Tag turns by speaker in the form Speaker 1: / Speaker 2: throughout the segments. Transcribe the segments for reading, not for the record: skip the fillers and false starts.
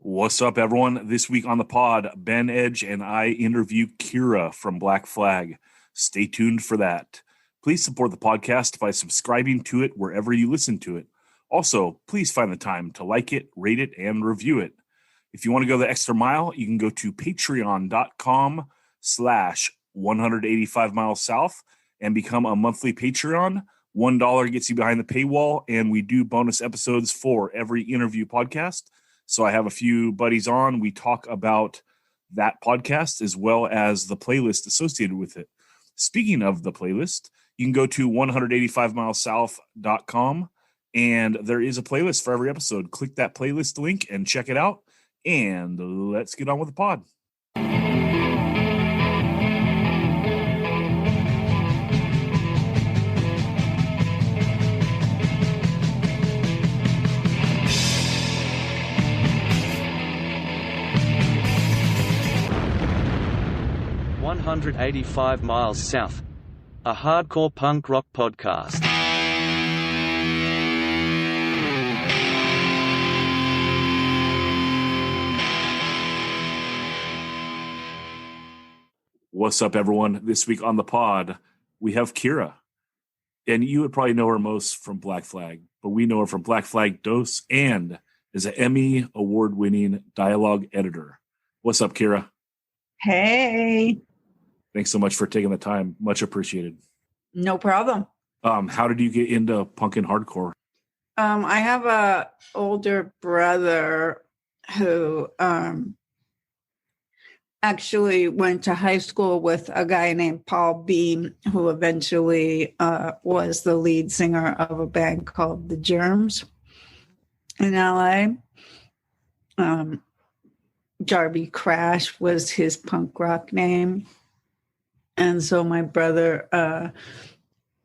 Speaker 1: What's up, everyone? This week on the pod, Ben Edge and I interview Kira from Black Flag. Stay tuned for that. Please support the podcast by subscribing to it wherever you listen to it. Also, please find the time to like it, rate it, and review it. If you want to go the extra mile, you can go to patreon.com/185 miles south and become a monthly Patreon. $1 gets you behind the paywall, and we do bonus episodes for every interview podcast. So I have a few buddies on. We talk about that podcast as well as the playlist associated with it. Speaking of the playlist, you can go to 185milessouth.com, and there is a playlist for every episode. Click that playlist link and check it out. And let's get on with the pod.
Speaker 2: "185 Miles South", a hardcore punk rock podcast.
Speaker 1: What's up, everyone? This week on the pod, we have Kira. And you would probably know her most from Black Flag, but we know her from Black Flag Dos and is an Emmy award-winning dialogue editor. What's up, Kira?
Speaker 3: Hey.
Speaker 1: Thanks so much for taking the time. Much appreciated.
Speaker 3: No problem.
Speaker 1: How did you get into punk and hardcore?
Speaker 3: I have a older brother who actually went to high school with a guy named Paul Beam, who eventually was the lead singer of a band called The Germs in LA. Darby Crash was his punk rock name. And so my brother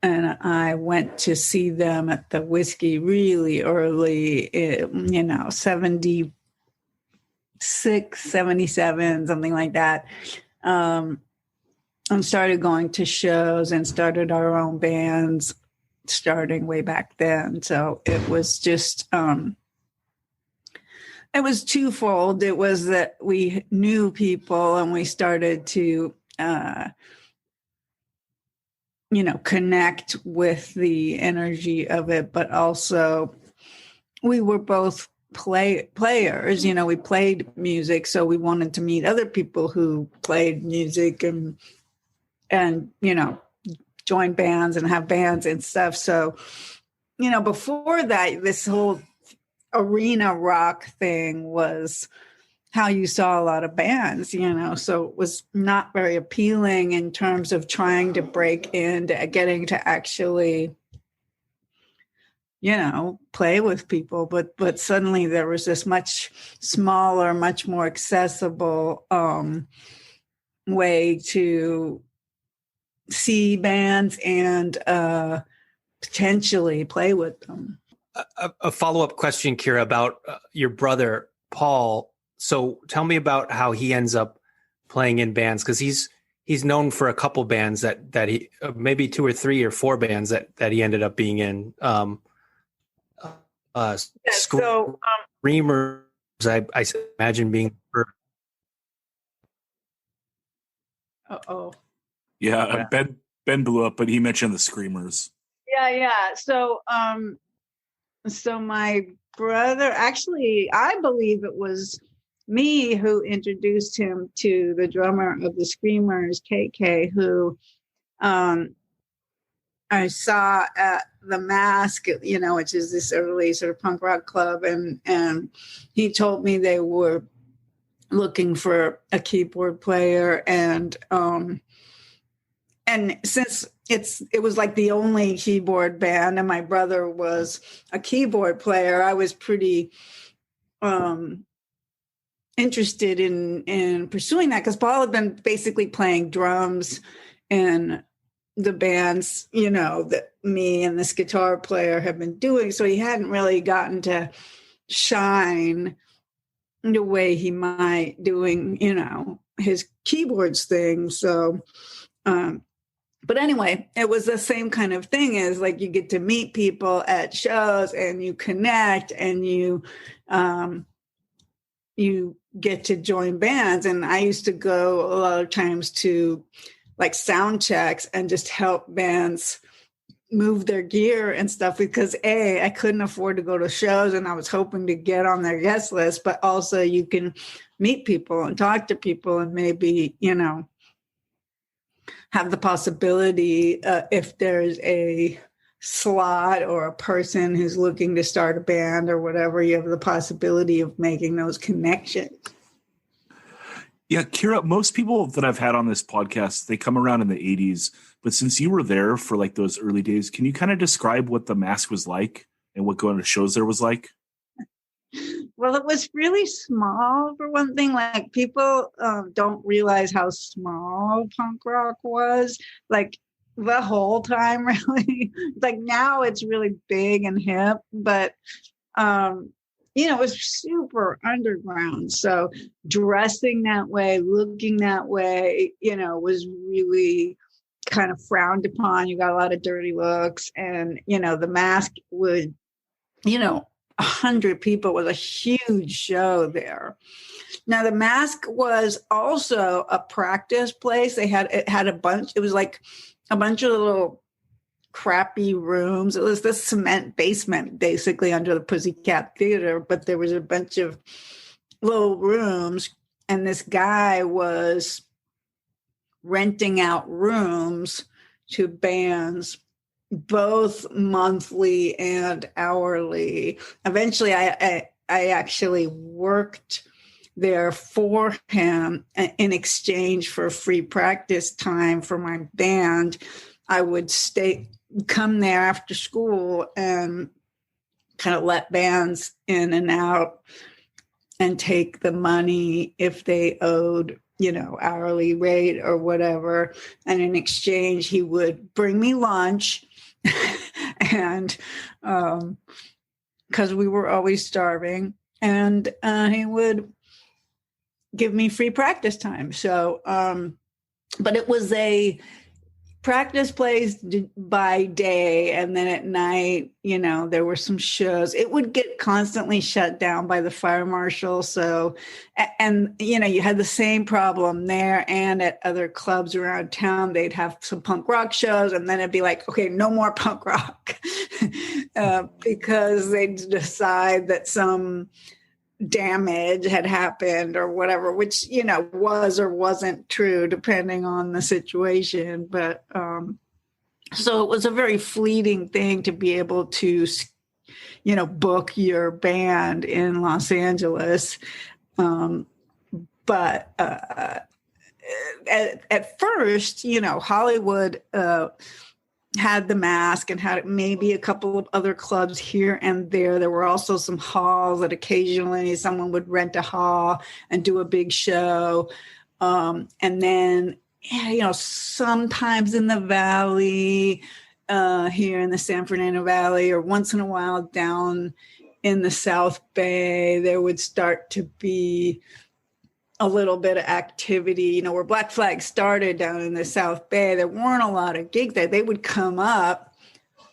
Speaker 3: and I went to see them at the Whiskey really early, 76, 77, something like that. And started going to shows and started our own bands starting way back then. So it was just, it was twofold. It was that we knew people and we started to, connect with the energy of it, but also we were both players. We played music, so we wanted to meet other people who played music and join bands and have bands and stuff. So, before that, this whole arena rock thing was how you saw a lot of bands, so it was not very appealing in terms of trying to break into getting to actually, play with people. But suddenly there was this much smaller, much more accessible way to see bands and potentially play with them.
Speaker 4: A follow-up question, Kira, about your brother, Paul. So tell me about how he ends up playing in bands, because he's known for a couple bands that he maybe 2 or 3 or 4 bands that he ended up being in. Screamers, I imagine being.
Speaker 1: Yeah, Ben blew up, but he mentioned the Screamers.
Speaker 3: Yeah. So my brother, actually, I believe it was me who introduced him to the drummer of the Screamers, KK, who I saw at the Mask, which is this early sort of punk rock club. And he told me they were looking for a keyboard player. And since it was like the only keyboard band and my brother was a keyboard player, I was pretty interested in pursuing that, because Paul had been basically playing drums in the bands, that me and this guitar player have been doing. So he hadn't really gotten to shine the way he might doing, his keyboards thing. So, but anyway, it was the same kind of thing as like you get to meet people at shows and you connect and you you get to join bands. And I used to go a lot of times to like sound checks and just help bands move their gear and stuff, because I couldn't afford to go to shows and I was hoping to get on their guest list, but also you can meet people and talk to people and maybe, have the possibility if there's a slot or a person who's looking to start a band or whatever, you have the possibility of making those connections.
Speaker 1: Yeah, Kira, most people that I've had on this podcast, they come around in the 80s. But since you were there for like those early days, can you kind of describe what the Mask was like and what going to shows there was like?
Speaker 3: Well, it was really small, for one thing. Like, people don't realize how small punk rock was. Like, the whole time, really. Like, now it's really big and hip, but it was super underground. So dressing that way, looking that way, was really kind of frowned upon. You got a lot of dirty looks, and the Mask would 100 people was a huge show there. Now, the Mask was also a practice place. It had a bunch. It was like a bunch of little crappy rooms. It was this cement basement basically under the Pussycat Theater, but there was a bunch of little rooms, and this guy was renting out rooms to bands, both monthly and hourly. Eventually, I actually worked there for him in exchange for free practice time for my band. I would come there after school and kind of let bands in and out and take the money if they owed, hourly rate or whatever. And in exchange, he would bring me lunch. And because we were always starving, and he would give me free practice time. So, but it was a practice place by day, and then at night, there were some shows. It would get constantly shut down by the fire marshal. So, and you had the same problem there and at other clubs around town. They'd have some punk rock shows, and then it'd be like, okay, no more punk rock, because they'd decide that some damage had happened or whatever, which was or wasn't true depending on the situation. But so it was a very fleeting thing to be able to book your band in Los Angeles. But at first, Hollywood had the Mask and had maybe a couple of other clubs here and there. There were also some halls that occasionally someone would rent a hall and do a big show. And then, sometimes in the Valley, here in the San Fernando Valley, or once in a while down in the South Bay, there would start to be a little bit of activity, where Black Flag started down in the South Bay. There weren't a lot of gigs there. They would come up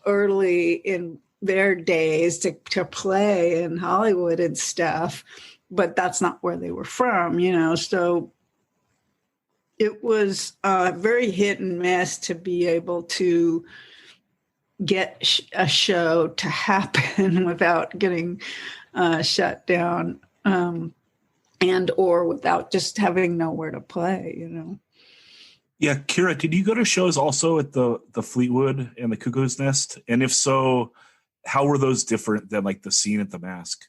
Speaker 3: early in their days to play in Hollywood and stuff, but that's not where they were from, So it was very hit and miss to be able to get a show to happen without getting shut down. And or without just having nowhere to play,
Speaker 1: Yeah, Kira, did you go to shows also at the Fleetwood and the Cuckoo's Nest? And if so, how were those different than like the scene at the Mask?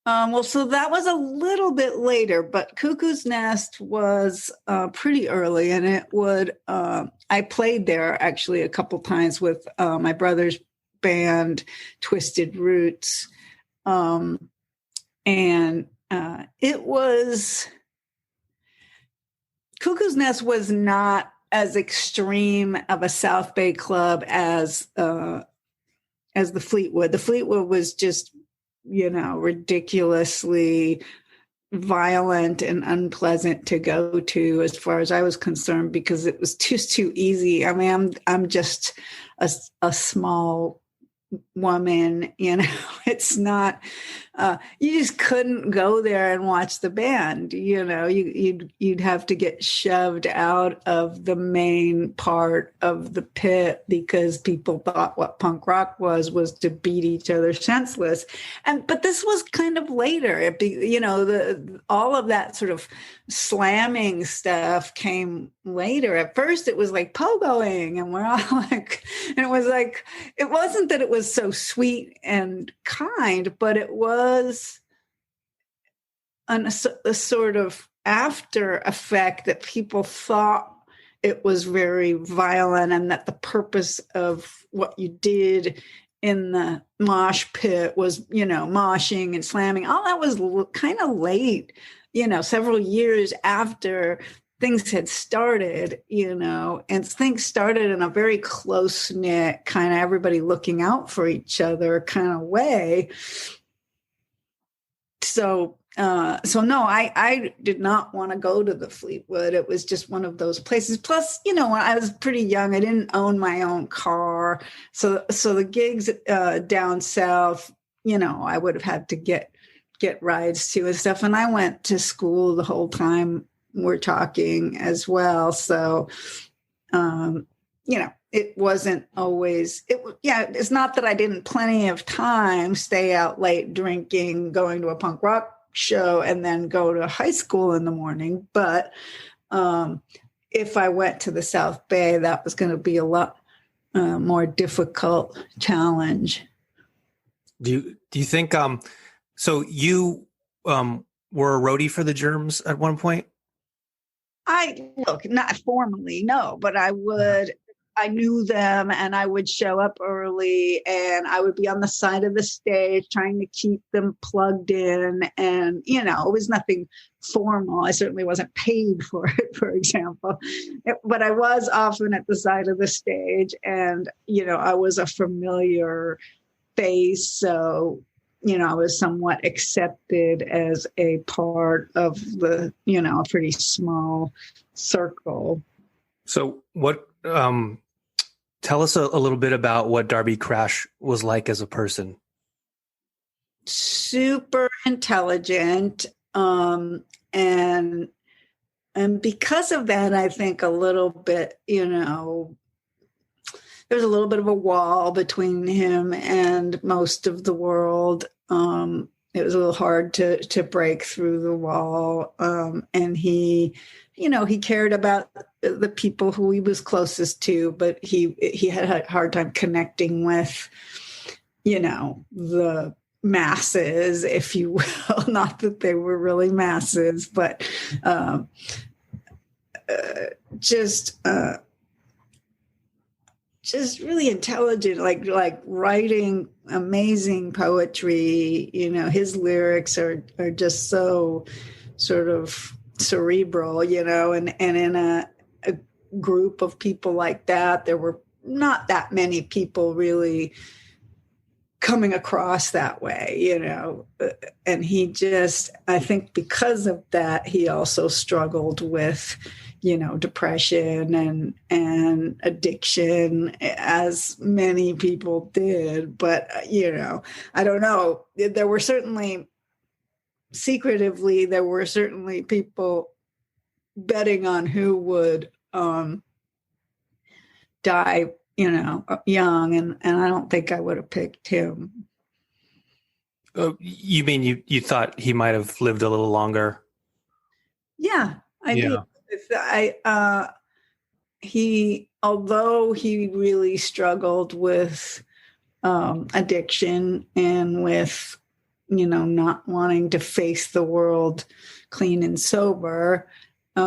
Speaker 3: Well, so that was a little bit later, but Cuckoo's Nest was pretty early, and it would. I played there actually a couple times with my brother's band, Twisted Roots, and it was. Cuckoo's Nest was not as extreme of a South Bay club as the Fleetwood. The Fleetwood was just, ridiculously violent and unpleasant to go to, as far as I was concerned, because it was just too easy. I mean, I'm just a small woman, it's not you just couldn't go there and watch the band. You'd have to get shoved out of the main part of the pit because people thought what punk rock was to beat each other senseless. But this was kind of later. All of that sort of slamming stuff came later. At first, it was like pogoing, and we're all like, and it was like, it wasn't that it was so sweet and kind, but it was a sort of after effect that people thought it was very violent, and that the purpose of what you did in the mosh pit was, moshing and slamming. All that was kind of late, several years after things had started, and things started in a very close-knit kind of everybody looking out for each other kind of way. So no, I did not want to go to the Fleetwood. It was just one of those places. Plus, when I was pretty young, I didn't own my own car. So the gigs down south, I would have had to get rides to and stuff. And I went to school the whole time we're talking as well. So, it wasn't always, it's not that I didn't plenty of time stay out late drinking, going to a punk rock show, and then go to high school in the morning. But if I went to the South Bay, that was going to be a lot more difficult challenge.
Speaker 4: Do you think, so you were a roadie for the Germs at one point?
Speaker 3: Not formally, no, but I knew them, and I would show up early, and I would be on the side of the stage trying to keep them plugged in. And, it was nothing formal. I certainly wasn't paid for it, for example, but I was often at the side of the stage, and, I was a familiar face. So, I was somewhat accepted as a part of the, a pretty small circle.
Speaker 4: So what, tell us a little bit about what Darby Crash was like as a person.
Speaker 3: Super intelligent. And because of that, I think a little bit, there's a little bit of a wall between him and most of the world. It was a little hard to break through the wall. And he cared about the people who he was closest to, but he had a hard time connecting with, the masses, if you will. Not that they were really masses, but just really intelligent, like writing amazing poetry. His lyrics are just so sort of cerebral, and in a group of people like that, there were not that many people really coming across that way, and he just, I think because of that, he also struggled with, depression and addiction, as many people did. But, I don't know. There were certainly people betting on who would die, young. And I don't think I would have picked him.
Speaker 4: Oh, you mean you thought he might have lived a little longer?
Speaker 3: Yeah, I do. Although he really struggled with addiction and with, not wanting to face the world clean and sober, he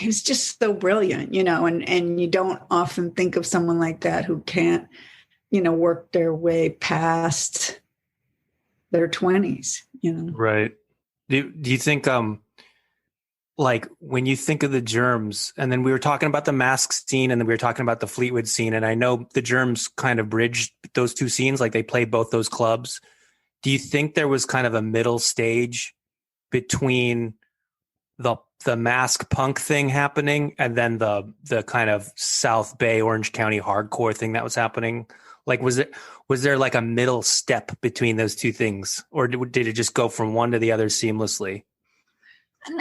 Speaker 3: was just so brilliant, and you don't often think of someone like that who can't, work their way past their 20s,
Speaker 4: Right. Do you think, like when you think of the Germs, and then we were talking about the Mask scene, and then we were talking about the Fleetwood scene, and I know the Germs kind of bridged those two scenes, like they played both those clubs. Do you think there was kind of a middle stage between the Mask punk thing happening and then the kind of South Bay, Orange County hardcore thing that was happening? Like, was there like a middle step between those two things, or did it just go from one to the other seamlessly?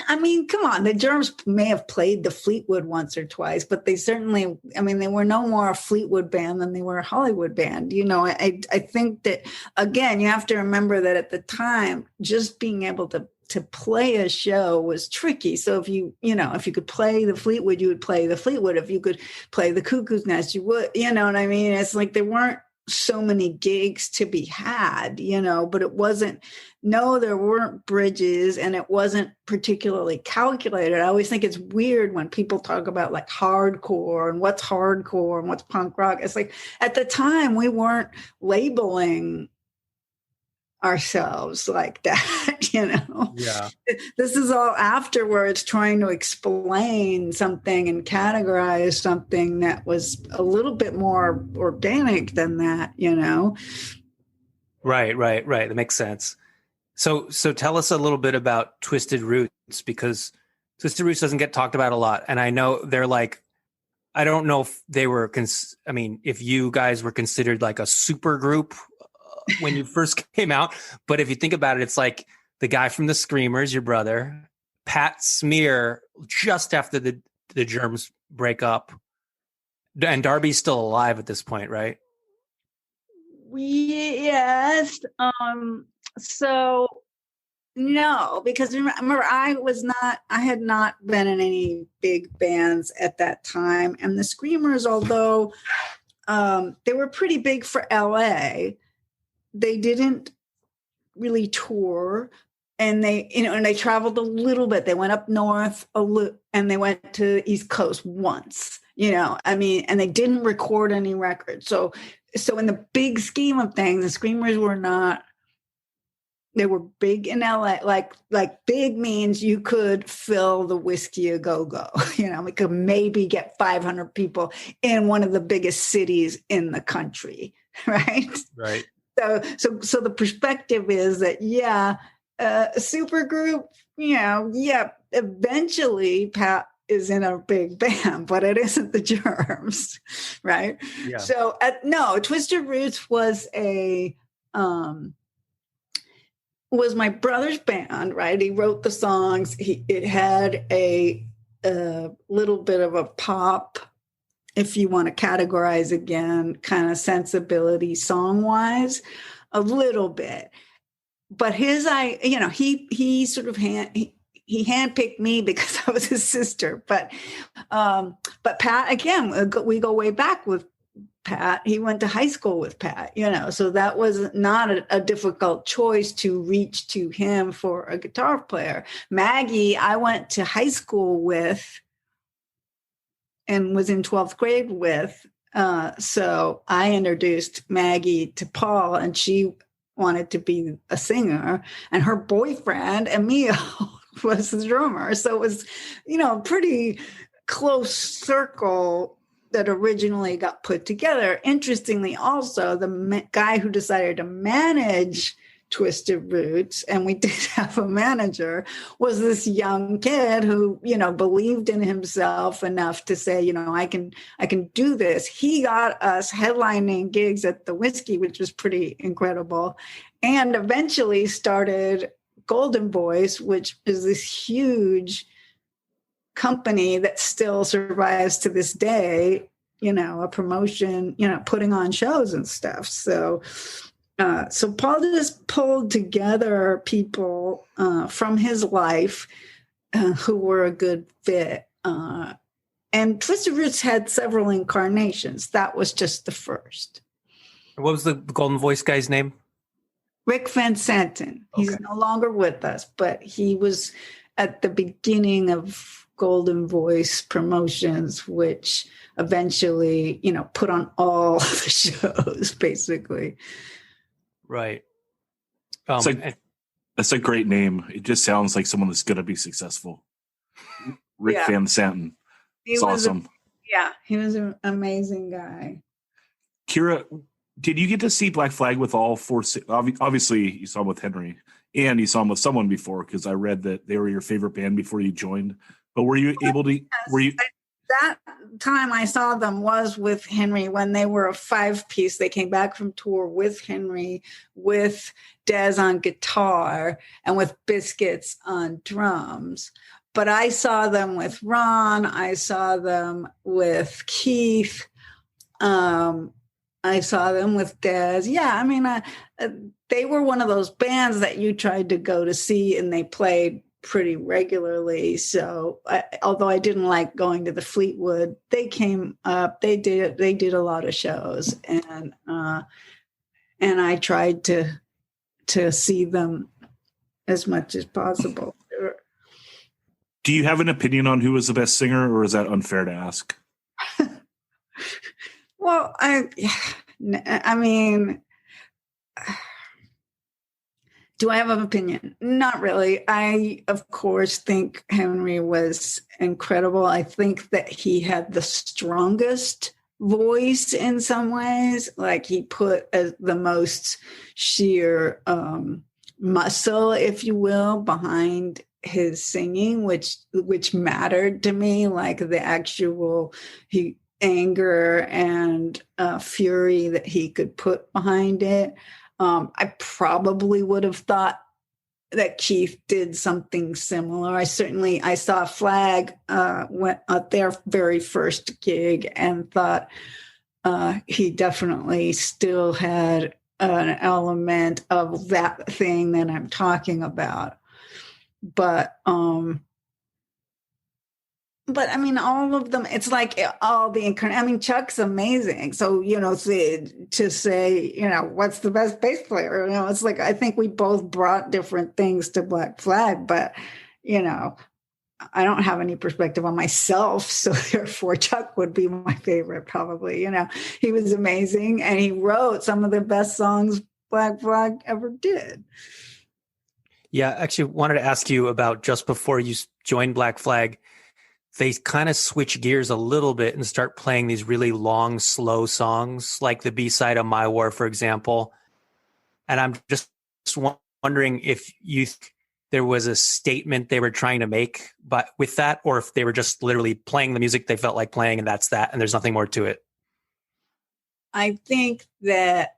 Speaker 3: I mean, come on. The Germs may have played the Fleetwood once or twice, but they certainly, I mean, they were no more a Fleetwood band than they were a Hollywood band. You know, I think that, again, you have to remember that at the time, just being able to play a show was tricky. So if you could play the Fleetwood, you would play the Fleetwood. If you could play the Cuckoo's Nest, you would, you know what I mean? It's like there weren't so many gigs to be had, you know, but it wasn't, no, there weren't bridges and it wasn't particularly calculated. I always think it's weird when people talk about like hardcore and what's hardcore and what's punk rock. It's like at the time we weren't labeling ourselves like that, you know.
Speaker 4: Yeah.
Speaker 3: This is all afterwards trying to explain something and categorize something that was a little bit more organic than that, you know.
Speaker 4: Right. That makes sense. So tell us a little bit about Twisted Roots, because Twisted Roots doesn't get talked about a lot, and I know they're like, I don't know if they were if you guys were considered like a super group when you first came out, but if you think about it, it's like the guy from the Screamers, your brother, Pat Smear, just after the Germs break up, and Darby's still alive at this point, right?
Speaker 3: Yes. So no, because remember, I had not been in any big bands at that time, and the Screamers, although they were pretty big for LA, they didn't really tour, and they traveled a little bit. They went up north and they went to East Coast once, you know, I mean, and they didn't record any records. So in the big scheme of things, the Screamers were not, they were big in LA, like big means you could fill the Whiskey A Go-Go, you know, we could maybe get 500 people in one of the biggest cities in the country. Right. So the perspective is that, a super group, you know, eventually Pat is in a big band, but it isn't the Germs, right?
Speaker 4: Yeah.
Speaker 3: So Twisted Roots was was my brother's band, right? He wrote the songs. It had a little bit of a pop, if you want to categorize again, kind of sensibility song-wise, a little bit. But he sort of he handpicked me because I was his sister. But Pat, again, we go way back with Pat. He went to high school with Pat, you know, so that was not a difficult choice to reach to him for a guitar player. Maggie, I went to high school with and was in 12th grade with. So I introduced Maggie to Paul, and she wanted to be a singer, and her boyfriend, Emil, was the drummer. So it was, you know, a pretty close circle that originally got put together. Interestingly, also, the guy who decided to manage Twisted Roots, and we did have a manager, was this young kid who, you know, believed in himself enough to say, you know, I can do this. He got us headlining gigs at the Whiskey, which was pretty incredible, and eventually started Golden Voice, which is this huge company that still survives to this day, you know, a promotion, you know, putting on shows and stuff. So Paul just pulled together people from his life who were a good fit. And Twisted Roots had several incarnations. That was just the first.
Speaker 4: What was the Golden Voice guy's name?
Speaker 3: Rick Van Santen. He's no longer with us, but he was at the beginning of Golden Voice Promotions, which eventually, you know, put on all the shows, basically.
Speaker 4: Right.
Speaker 1: That's a great name. It just sounds like someone that's going to be successful. Rick Van Santen. It's awesome.
Speaker 3: He was an amazing guy.
Speaker 1: Kira, did you get to see Black Flag with all four? Obviously, you saw him with Henry, and you saw him with someone before, because I read that they were your favorite band before you joined. But were you able to? Were you
Speaker 3: time I saw them was with Henry when they were a 5-piece. They came back from tour with Henry, with Dez on guitar, and with Biscuits on drums. But I saw them with Ron. I saw them with Keith. I saw them with Dez. Yeah, I mean, they were one of those bands that you tried to go to see, and they played pretty regularly. So although I didn't like going to the Fleetwood, they came up, they did a lot of shows, and I tried to see them as much as possible.
Speaker 1: Do you have an opinion on who was the best singer, or is that unfair to ask?
Speaker 3: Well, I mean, do I have an opinion? Not really. I, of course, think Henry was incredible. I think that he had the strongest voice in some ways. Like he put the most sheer muscle, if you will, behind his singing, which mattered to me. Like the actual anger and fury that he could put behind it. I probably would have thought that Keith did something similar. I saw Flag went at their very first gig and thought he definitely still had an element of that thing that I'm talking about. But I mean, all of them, it's like all the I mean, Chuck's amazing. So, to say, what's the best bass player? It's like, I think we both brought different things to Black Flag, but, I don't have any perspective on myself. So therefore Chuck would be my favorite, probably. He was amazing, and he wrote some of the best songs Black Flag ever did.
Speaker 4: Yeah, actually wanted to ask you about just before you joined Black Flag, they kind of switch gears a little bit and start playing these really long, slow songs, like the B-side of My War, for example. And I'm just wondering if there was a statement they were trying to make with that, or if they were just literally playing the music they felt like playing, and that's that, and there's nothing more to it.
Speaker 3: I think that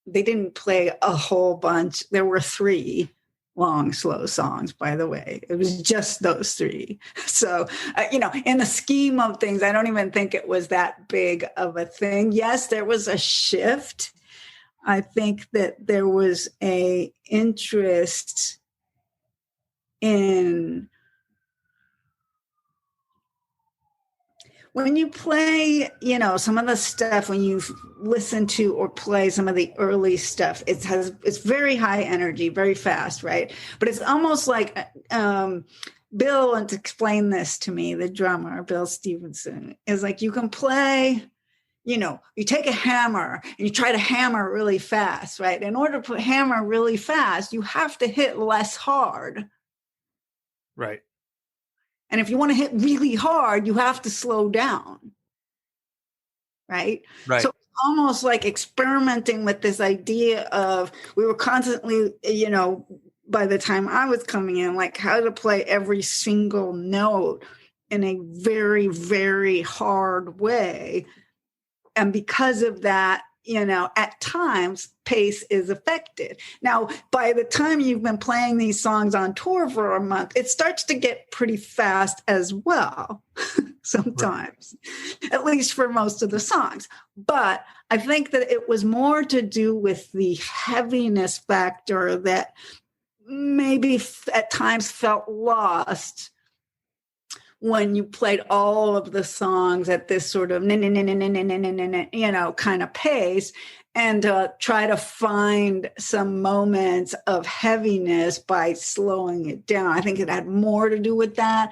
Speaker 3: they didn't play a whole bunch. There were 3 long, slow songs, by the way. It was just those 3. So, in the scheme of things, I don't even think it was that big of a thing. Yes, there was a shift. I think that there was a interest in when you play, some of the stuff, when you listen to or play some of the early stuff, it's very high energy, very fast, right? But it's almost like Bill, and to explain this to me, the drummer, Bill Stevenson, is like you can play, you take a hammer and you try to hammer really fast, right? In order to hammer really fast, you have to hit less hard.
Speaker 4: Right.
Speaker 3: And if you want to hit really hard, you have to slow down. Right.
Speaker 4: Right.
Speaker 3: So it's almost like experimenting with this idea of, we were constantly, by the time I was coming in, like how to play every single note in a very, very hard way. And because of that, at times pace is affected. Now, by the time you've been playing these songs on tour for a month, it starts to get pretty fast as well, sometimes, at least for most of the songs. But I think that it was more to do with the heaviness factor that maybe at times felt lost when you played all of the songs at this sort of kind of pace, and try to find some moments of heaviness by slowing it down. I think it had more to do with that.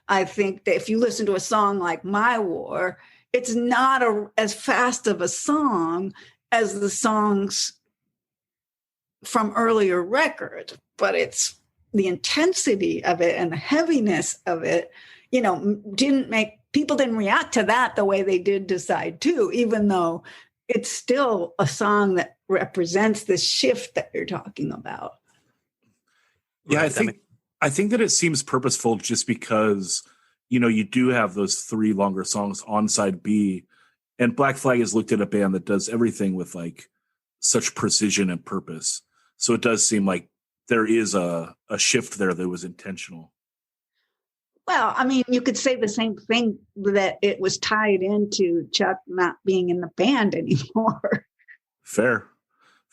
Speaker 3: I think that if you listen to a song like My War, it's not as fast of a song as the songs from earlier records, but it's the intensity of it and the heaviness of it, people didn't react to that the way they did to side 2, even though it's still a song that represents this shift that you're talking about.
Speaker 1: Yeah, I think that it seems purposeful just because you do have those 3 longer songs on side B, and Black Flag is looked at a band that does everything with like such precision and purpose. So it does seem like there is a shift there that was intentional.
Speaker 3: Well, I mean, you could say the same thing, that it was tied into Chuck not being in the band anymore.
Speaker 1: Fair.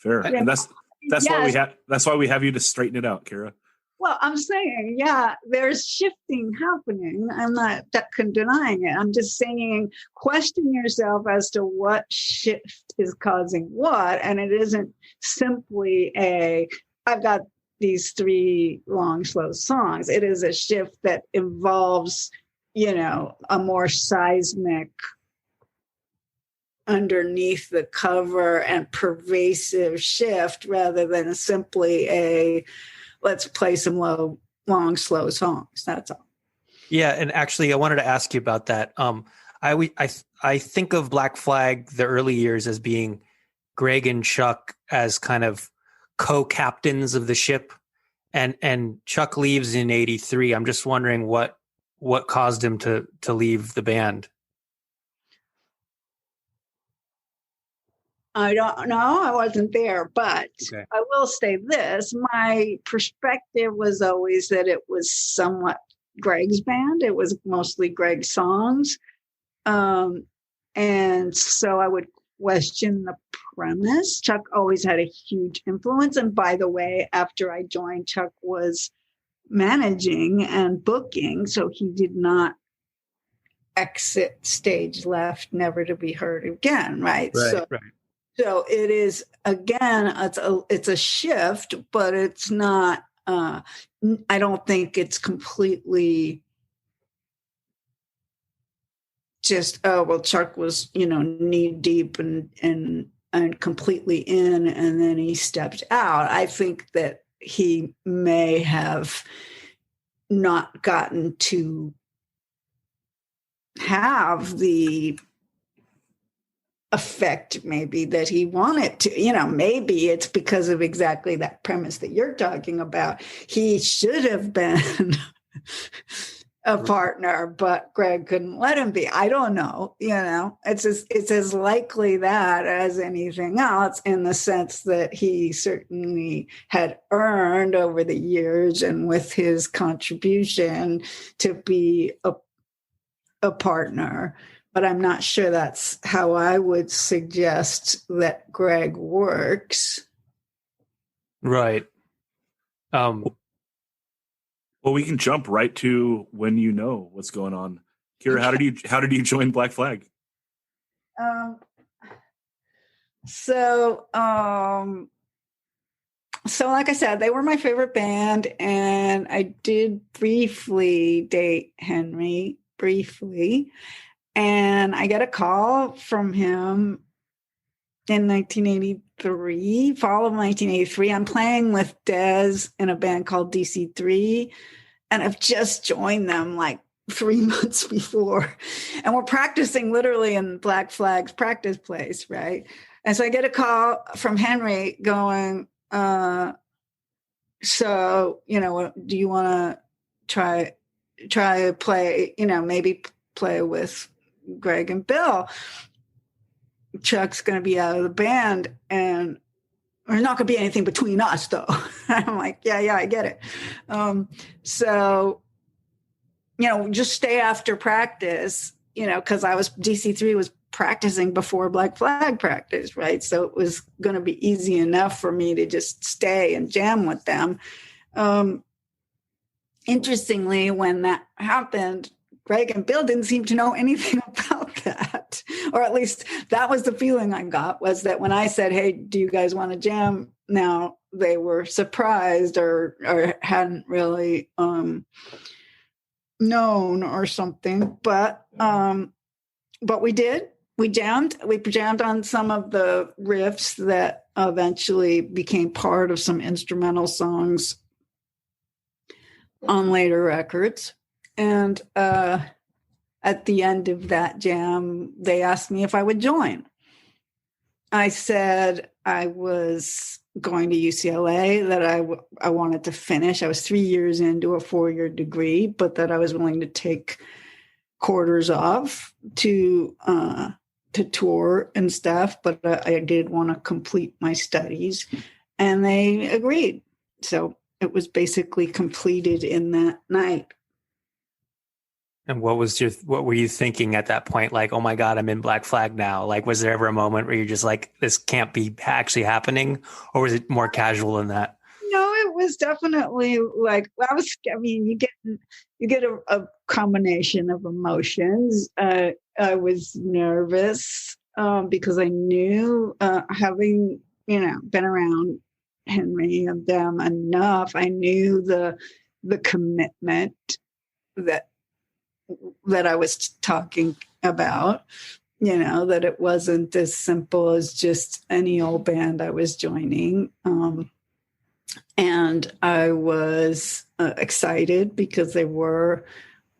Speaker 1: And that's
Speaker 3: Yes.
Speaker 1: why we have you to straighten it out, Kira.
Speaker 3: Well, I'm saying, yeah, there's shifting happening. I'm not denying it. I'm just saying, question yourself as to what shift is causing what. And it isn't simply I've got these 3 long, slow songs. It is a shift that involves, a more seismic underneath the cover and pervasive shift, rather than simply let's play some long, slow songs. That's all.
Speaker 4: Yeah, and actually, I wanted to ask you about that. I think of Black Flag, the early years, as being Greg and Chuck as kind of co-captains of the ship, and Chuck leaves in '83. I'm just wondering what caused him to leave the band.
Speaker 3: I don't know. I wasn't there, but
Speaker 4: Okay.
Speaker 3: I will say this. My perspective was always that it was somewhat Greg's band. It was mostly Greg's songs. And so I would question the premise. Chuck always had a huge influence. And by the way, after I joined, Chuck was managing and booking. So he did not exit stage left, never to be heard again. Right. So it is, again, it's a shift, but it's not, I don't think it's completely just, Chuck was, knee deep and completely in, and then he stepped out. I think that he may have not gotten to have the effect maybe that he wanted to. Maybe it's because of exactly that premise that you're talking about. He should have been a partner, but Greg couldn't let him be. I don't know. It's as likely that as anything else, in the sense that he certainly had earned over the years and with his contribution to be a partner. But I'm not sure that's how I would suggest that Greg works.
Speaker 4: Right.
Speaker 1: Well, we can jump right to when you know what's going on. Kira, how did you join Black Flag?
Speaker 3: So like I said, they were my favorite band, and I did briefly date Henry, and I get a call from him in 1983, fall of 1983. I'm playing with Dez in a band called DC3, and I've just joined them like 3 months before. And we're practicing literally in Black Flag's practice place, right? And so I get a call from Henry going, so, do you want to try to play, maybe play with Greg and Bill? Chuck's going to be out of the band, and there's not going to be anything between us, though. I'm like, yeah, I get it. So, just stay after practice, because DC3 was practicing before Black Flag practice, right? So it was going to be easy enough for me to just stay and jam with them. Interestingly, when that happened, Greg and Bill didn't seem to know anything about that. Or at least that was the feeling I got, was that when I said, hey, do you guys want to jam now? They were surprised or hadn't really known or something. But we did. We jammed on some of the riffs that eventually became part of some instrumental songs on later records. And at the end of that jam, they asked me if I would join. I said I was going to UCLA, that I wanted to finish. I was 3 years into a 4-year degree, but that I was willing to take quarters off to tour and stuff, but I did want to complete my studies, and they agreed. So it was basically completed in that night.
Speaker 4: And what were you thinking at that point? Like, oh my God, I'm in Black Flag now. Like, was there ever a moment where you're just like, this can't be actually happening? Or was it more casual than that?
Speaker 3: No, it was definitely like, you get a combination of emotions. I was nervous because I knew, having, been around Henry and them enough, I knew the commitment that I was talking about, that it wasn't as simple as just any old band I was joining. And I was excited because they were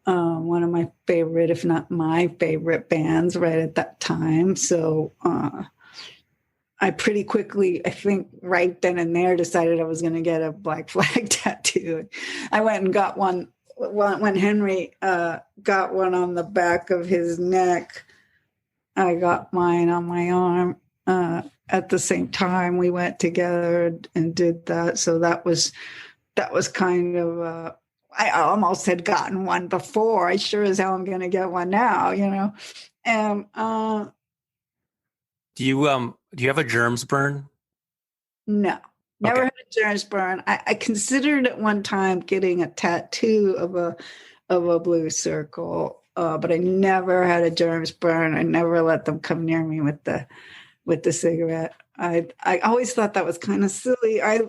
Speaker 3: one of my favorite, if not my favorite bands right at that time. So I pretty quickly, I think right then and there, decided I was going to get a Black Flag tattoo. I went and got one when Henry got one on the back of his neck. I got mine on my arm. At the same time, we went together and did that. So that was kind of, I almost had gotten one before. I sure as hell am going to get one now, And
Speaker 4: do you have a germs burn?
Speaker 3: No, never had a germs burn. I considered at one time getting a tattoo of a blue circle, but I never had a germs burn. I never let them come near me with the cigarette. I always thought that was kind of silly. I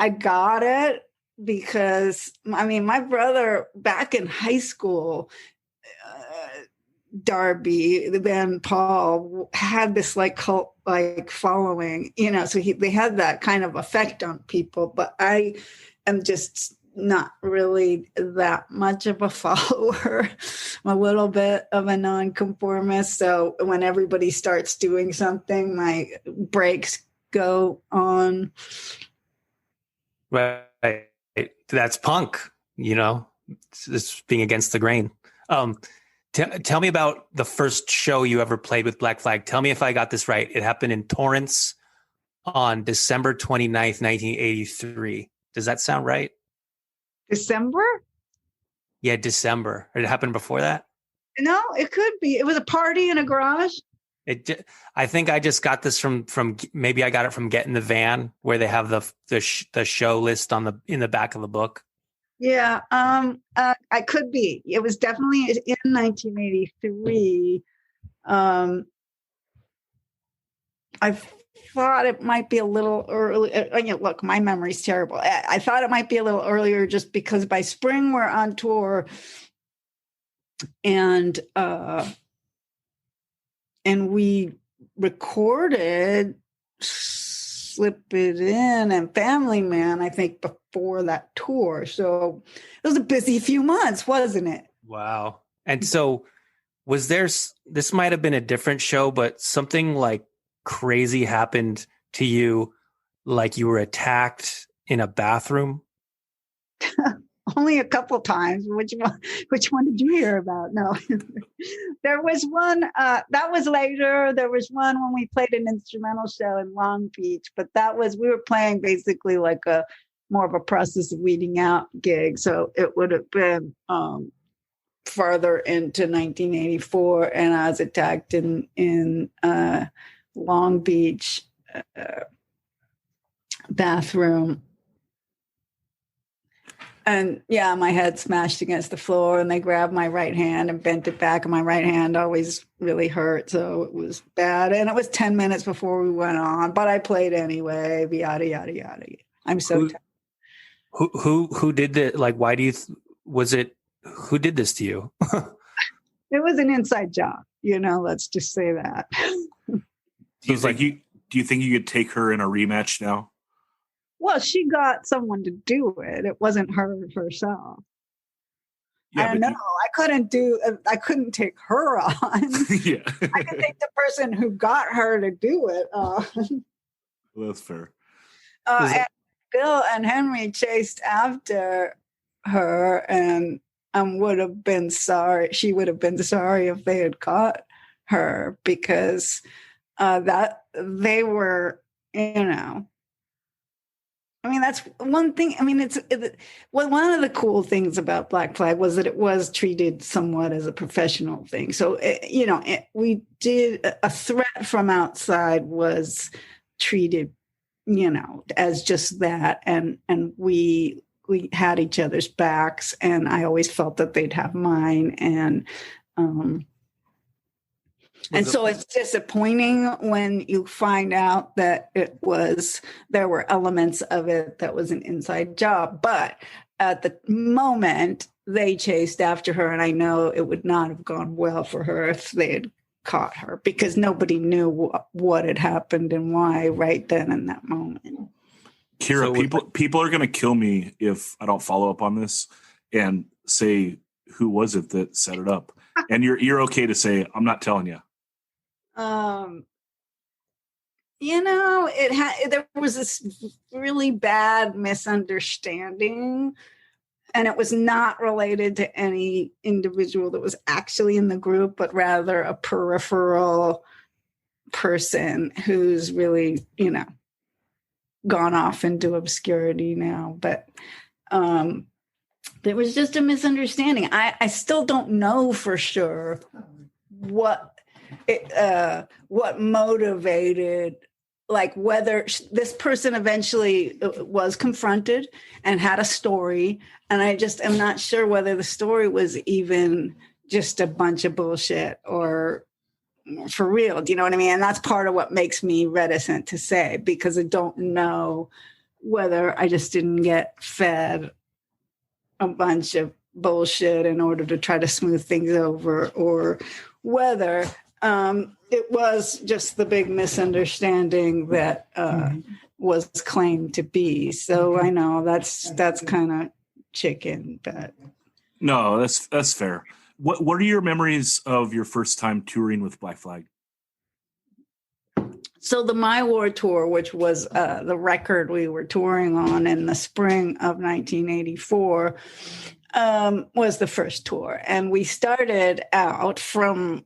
Speaker 3: got it because my brother back in high school, Darby, the band Paul, had this like cult like following, so they had that kind of effect on people, but I am just not really that much of a follower. I'm a little bit of a nonconformist. So when everybody starts doing something, my brakes go on.
Speaker 4: Right. That's punk, it's being against the grain. Tell me about the first show you ever played with Black Flag. Tell me if I got this right. It happened in Torrance on December 29th, 1983. Does that sound right?
Speaker 3: December?
Speaker 4: Yeah, December. It happened before that?
Speaker 3: No, it could be. It was a party in a garage.
Speaker 4: I think I just got this from maybe I got it from Get in the Van, where they have the show list in the back of the book.
Speaker 3: Yeah, I could be. It was definitely in 1983. I thought it might be a little early. Look, my memory's terrible. I thought it might be a little earlier just because by spring we're on tour, and we recorded Slip It In and Family Man, I think, before that tour. So it was a busy few months, wasn't it?
Speaker 4: Wow. And so this might have been a different show, but something like crazy happened to you, like you were attacked in a bathroom?
Speaker 3: Only a couple times. Which one did you hear about? No. There was one that was later. There was one when we played an instrumental show in Long Beach, but we were playing basically like a more of a process of weeding out gig. So it would have been farther into 1984, and I was attacked in Long Beach bathroom. And yeah, my head smashed against the floor, and they grabbed my right hand and bent it back, and my right hand always really hurt. So it was bad. And it was 10 minutes before we went on, but I played anyway, yada, yada, yada. I'm so tired.
Speaker 4: Who did that? Like, who did this to you?
Speaker 3: It was an inside job, let's just say that.
Speaker 1: Do you think you could take her in a rematch now?
Speaker 3: Well, she got someone to do it. It wasn't her herself. Yeah, I know. I couldn't take her on.
Speaker 1: Yeah.
Speaker 3: I could take the person who got her to do it on.
Speaker 1: Well, that's fair.
Speaker 3: And Bill and Henry chased after her, and would have been sorry. She would have been sorry if they had caught her, because that they were, I mean, that's one thing. I mean, one of the cool things about Black Flag was that it was treated somewhat as a professional thing. So, we did a threat from outside was treated, as just that. And we had each other's backs, and I always felt that they'd have mine. And so it's disappointing when you find out that there were elements of it that was an inside job. But at the moment, they chased after her, and I know it would not have gone well for her if they had caught her, because nobody knew what had happened and why right then in that moment.
Speaker 1: Kira, people are going to kill me if I don't follow up on this and say, who was it that set it up? And you're okay to say, I'm not telling you. There was this really bad misunderstanding, and it was not related to any individual that was actually in the group, but rather a peripheral person who's really, gone off into obscurity now. But there was just a misunderstanding. I still don't know for sure what motivated, like whether this person eventually was confronted and had a story. And I just am not sure whether the story was even just a bunch of bullshit or for real. Do you know what I mean? And that's part of what makes me reticent to say, because I don't know whether I just didn't get fed a bunch of bullshit in order to try to smooth things over, or whether it was just the big misunderstanding that was claimed to be. So I know that's kind of chicken, but no, that's fair. What are your memories of your first time touring with Black Flag?
Speaker 3: So the My War tour, which was the record we were touring on in the spring of 1984, was the first tour. And we started out from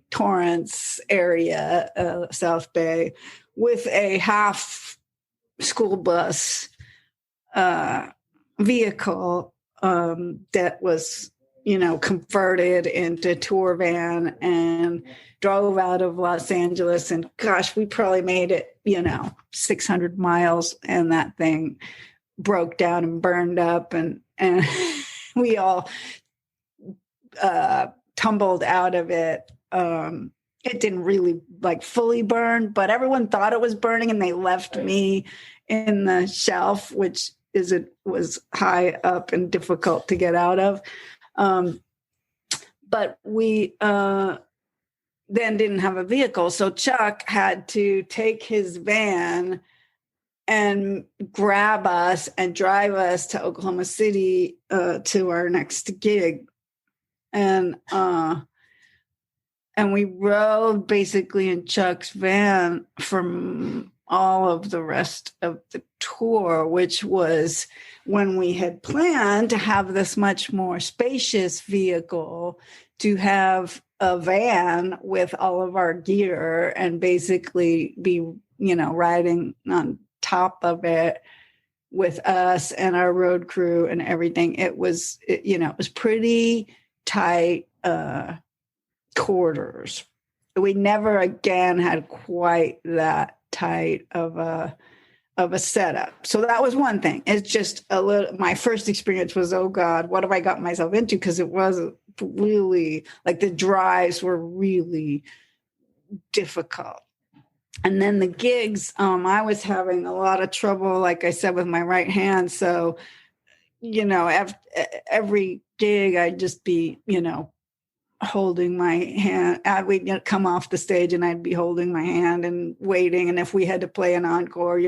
Speaker 3: Torrance area, South Bay, with a half school bus vehicle that was, converted into tour van, and drove out of Los Angeles. And gosh, we probably made it, 600 miles, and that thing broke down and burned up, and we all tumbled out of it. It didn't really fully burn, but everyone thought it was burning, and they left me in the shelf, which was high up and difficult to get out of. But we then didn't have a vehicle. So Chuck had to take his van and grab us and drive us to Oklahoma City to our next gig. And we rode basically in Chuck's van from all of the rest of the tour, which was when we had planned to have this much more spacious vehicle, to have a van with all of our gear and basically be, riding on top of it with us and our road crew and everything. It was pretty tight quarters. We never again had quite that tight of a setup. So that was one thing. It's just my first experience was, oh God, what have I got myself into? Because it was really the drives were really difficult. And then the gigs, I was having a lot of trouble, like I said, with my right hand. So, every gig I'd just be, holding my hand. We'd come off the stage and I'd be holding my hand and waiting. And if we had to play an encore,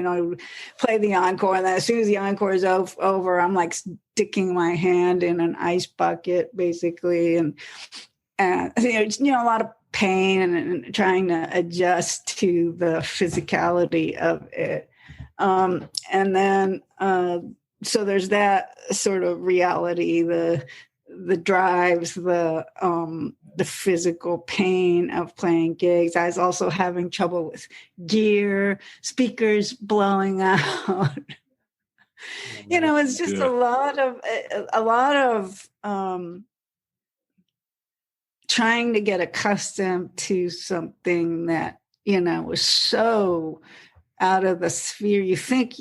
Speaker 3: play the encore. And then as soon as the encore is over, I'm sticking my hand in an ice bucket, basically. And a lot of pain and trying to adjust to the physicality of it. And then, so there's that sort of reality, drives, the physical pain of playing gigs. I was also having trouble with gear, speakers blowing out. It's just a lot of trying to get accustomed to something that, was so out of the sphere. You think,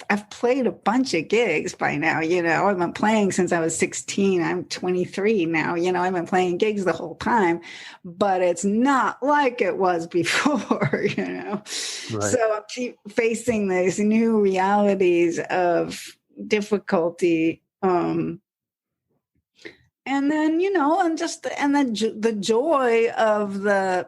Speaker 3: I've played a bunch of gigs by now, I've been playing since I was 16. I'm 23 now, I've been playing gigs the whole time, but it's not like it was before, Right. So I keep facing these new realities of difficulty. And then, the joy of the,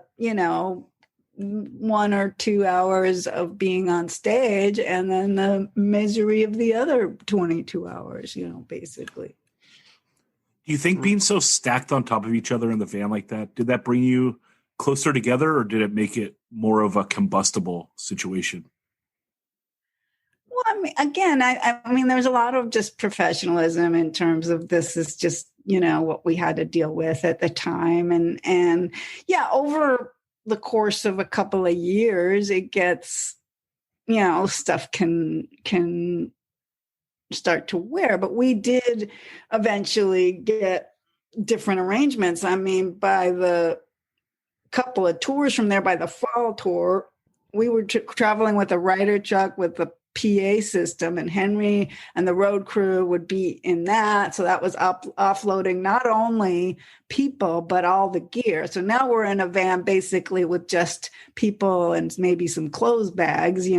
Speaker 3: 1 or 2 hours of being on stage, and then the misery of the other 22 hours, basically.
Speaker 1: Do you think being so stacked on top of each other in the van like that, did that bring you closer together, or did it make it more of a combustible situation?
Speaker 3: Well, I mean, there's a lot of just professionalism in terms of this is just, what we had to deal with at the time. And yeah, over the course of a couple of years, it gets, stuff can start to wear. But we did eventually get different arrangements. I mean, by the couple of tours from there, by the fall tour, we were traveling with a Ryder truck with the PA system, and Henry and the road crew would be in that. So that was offloading not only people, but all the gear. So now we're in a van basically with just people and maybe some clothes bags,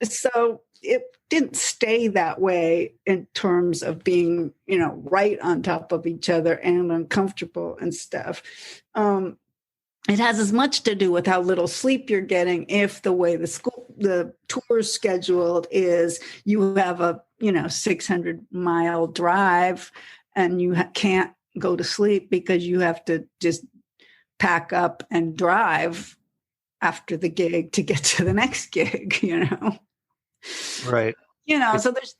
Speaker 3: So it didn't stay that way in terms of being, right on top of each other and uncomfortable and stuff. It has as much to do with how little sleep you're getting if the way the tour scheduled is you have a 600-mile drive and you can't go to sleep because you have to just pack up and drive after the gig to get to the next gig,
Speaker 4: Right.
Speaker 3: So there's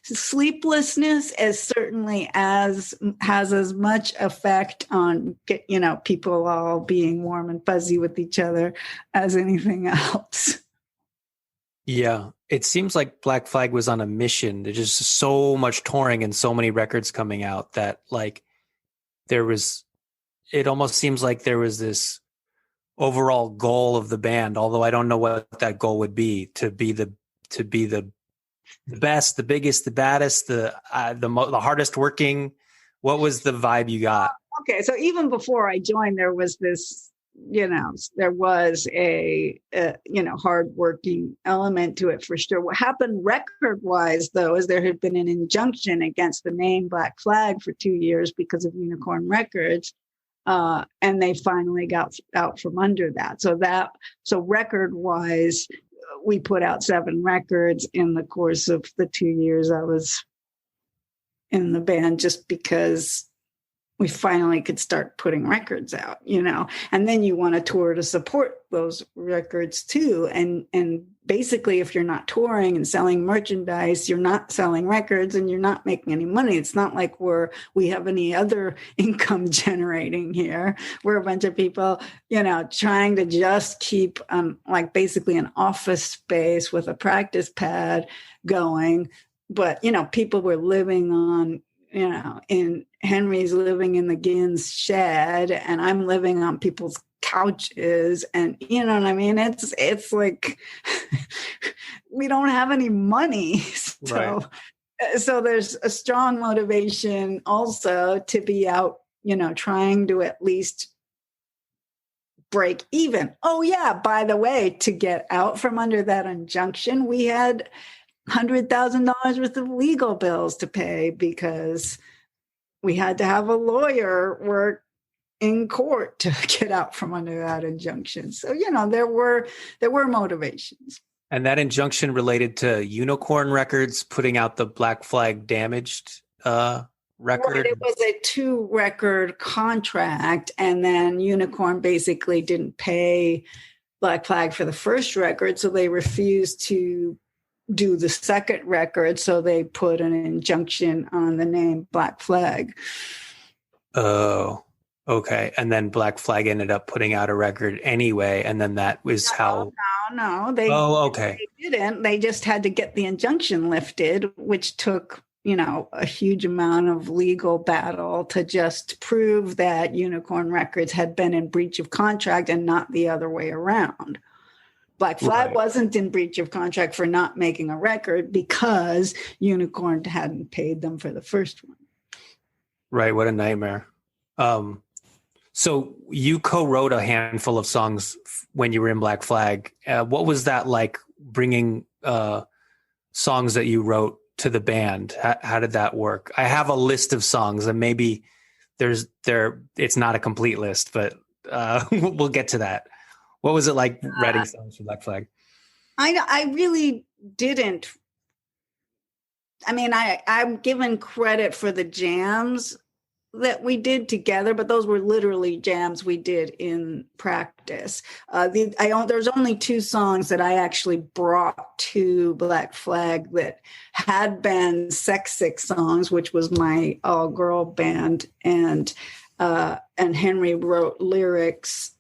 Speaker 3: sleeplessness certainly has as much effect on people all being warm and fuzzy with each other as anything else.
Speaker 4: Yeah, it seems like Black Flag was on a mission. There's just so much touring and so many records coming out that it almost seems like there was this overall goal of the band, although I don't know what that goal would be, to be the best, the biggest, the baddest, the hardest working. What was the vibe you got?
Speaker 3: Okay, so even before I joined, there was this, there was a hardworking element to it for sure. What happened record-wise, though, is there had been an injunction against the name Black Flag for 2 years because of Unicorn Records. And they finally got out from under that. So record-wise, we put out 7 records in the course of the 2 years I was in the band, just because we finally could start putting records out, and then you want to tour to support those records too. And basically, if you're not touring and selling merchandise, you're not selling records and you're not making any money. It's not like we have any other income generating here. We're a bunch of people, trying to just keep basically an office space with a practice pad going. But, people were living on, in Henry's living in the Gins shed, and I'm living on people's couches, and you know what I mean? It's like we don't have any money. So there's a strong motivation also to be out, trying to at least break even. Oh yeah, by the way, to get out from under that injunction, we had $100,000 worth of legal bills to pay because we had to have a lawyer work in court to get out from under that injunction. So, there were motivations.
Speaker 4: And that injunction related to Unicorn Records putting out the Black Flag Damaged record?
Speaker 3: Right, it was a 2-record contract, and then Unicorn basically didn't pay Black Flag for the first record, so they refused to do the second record. So they put an injunction on the name Black Flag.
Speaker 4: Oh, okay. And then Black Flag ended up putting out a record anyway. And then that was how.
Speaker 3: No,
Speaker 4: Okay.
Speaker 3: They didn't. They just had to get the injunction lifted, which took, a huge amount of legal battle to just prove that Unicorn Records had been in breach of contract and not the other way around. Black Flag wasn't in breach of contract for not making a record because Unicorn hadn't paid them for the first one.
Speaker 4: Right. What a nightmare. So you co-wrote a handful of songs when you were in Black Flag. What was that like, bringing songs that you wrote to the band? How did that work? I have a list of songs, and maybe it's not a complete list, but we'll get to that. What was it like writing songs for Black Flag?
Speaker 3: I really didn't. I mean, I'm given credit for the jams that we did together, but those were literally jams we did in practice. There's only 2 songs that I actually brought to Black Flag that had been Sexic songs, which was my all-girl band, and Henry wrote lyrics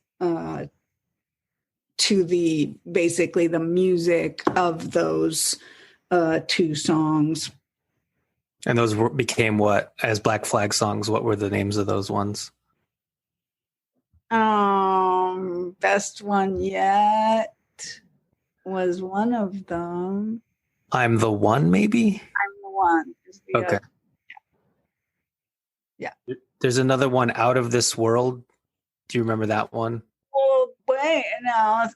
Speaker 3: to basically the music of those 2 songs.
Speaker 4: And those became what as Black Flag songs? What were the names of those ones?
Speaker 3: Best One Yet was one of them.
Speaker 4: I'm the One, maybe?
Speaker 3: I'm the One.
Speaker 4: Okay.
Speaker 3: Yeah.
Speaker 4: There's another one, Out of This World. Do you remember that one?
Speaker 3: Oh, wait, no.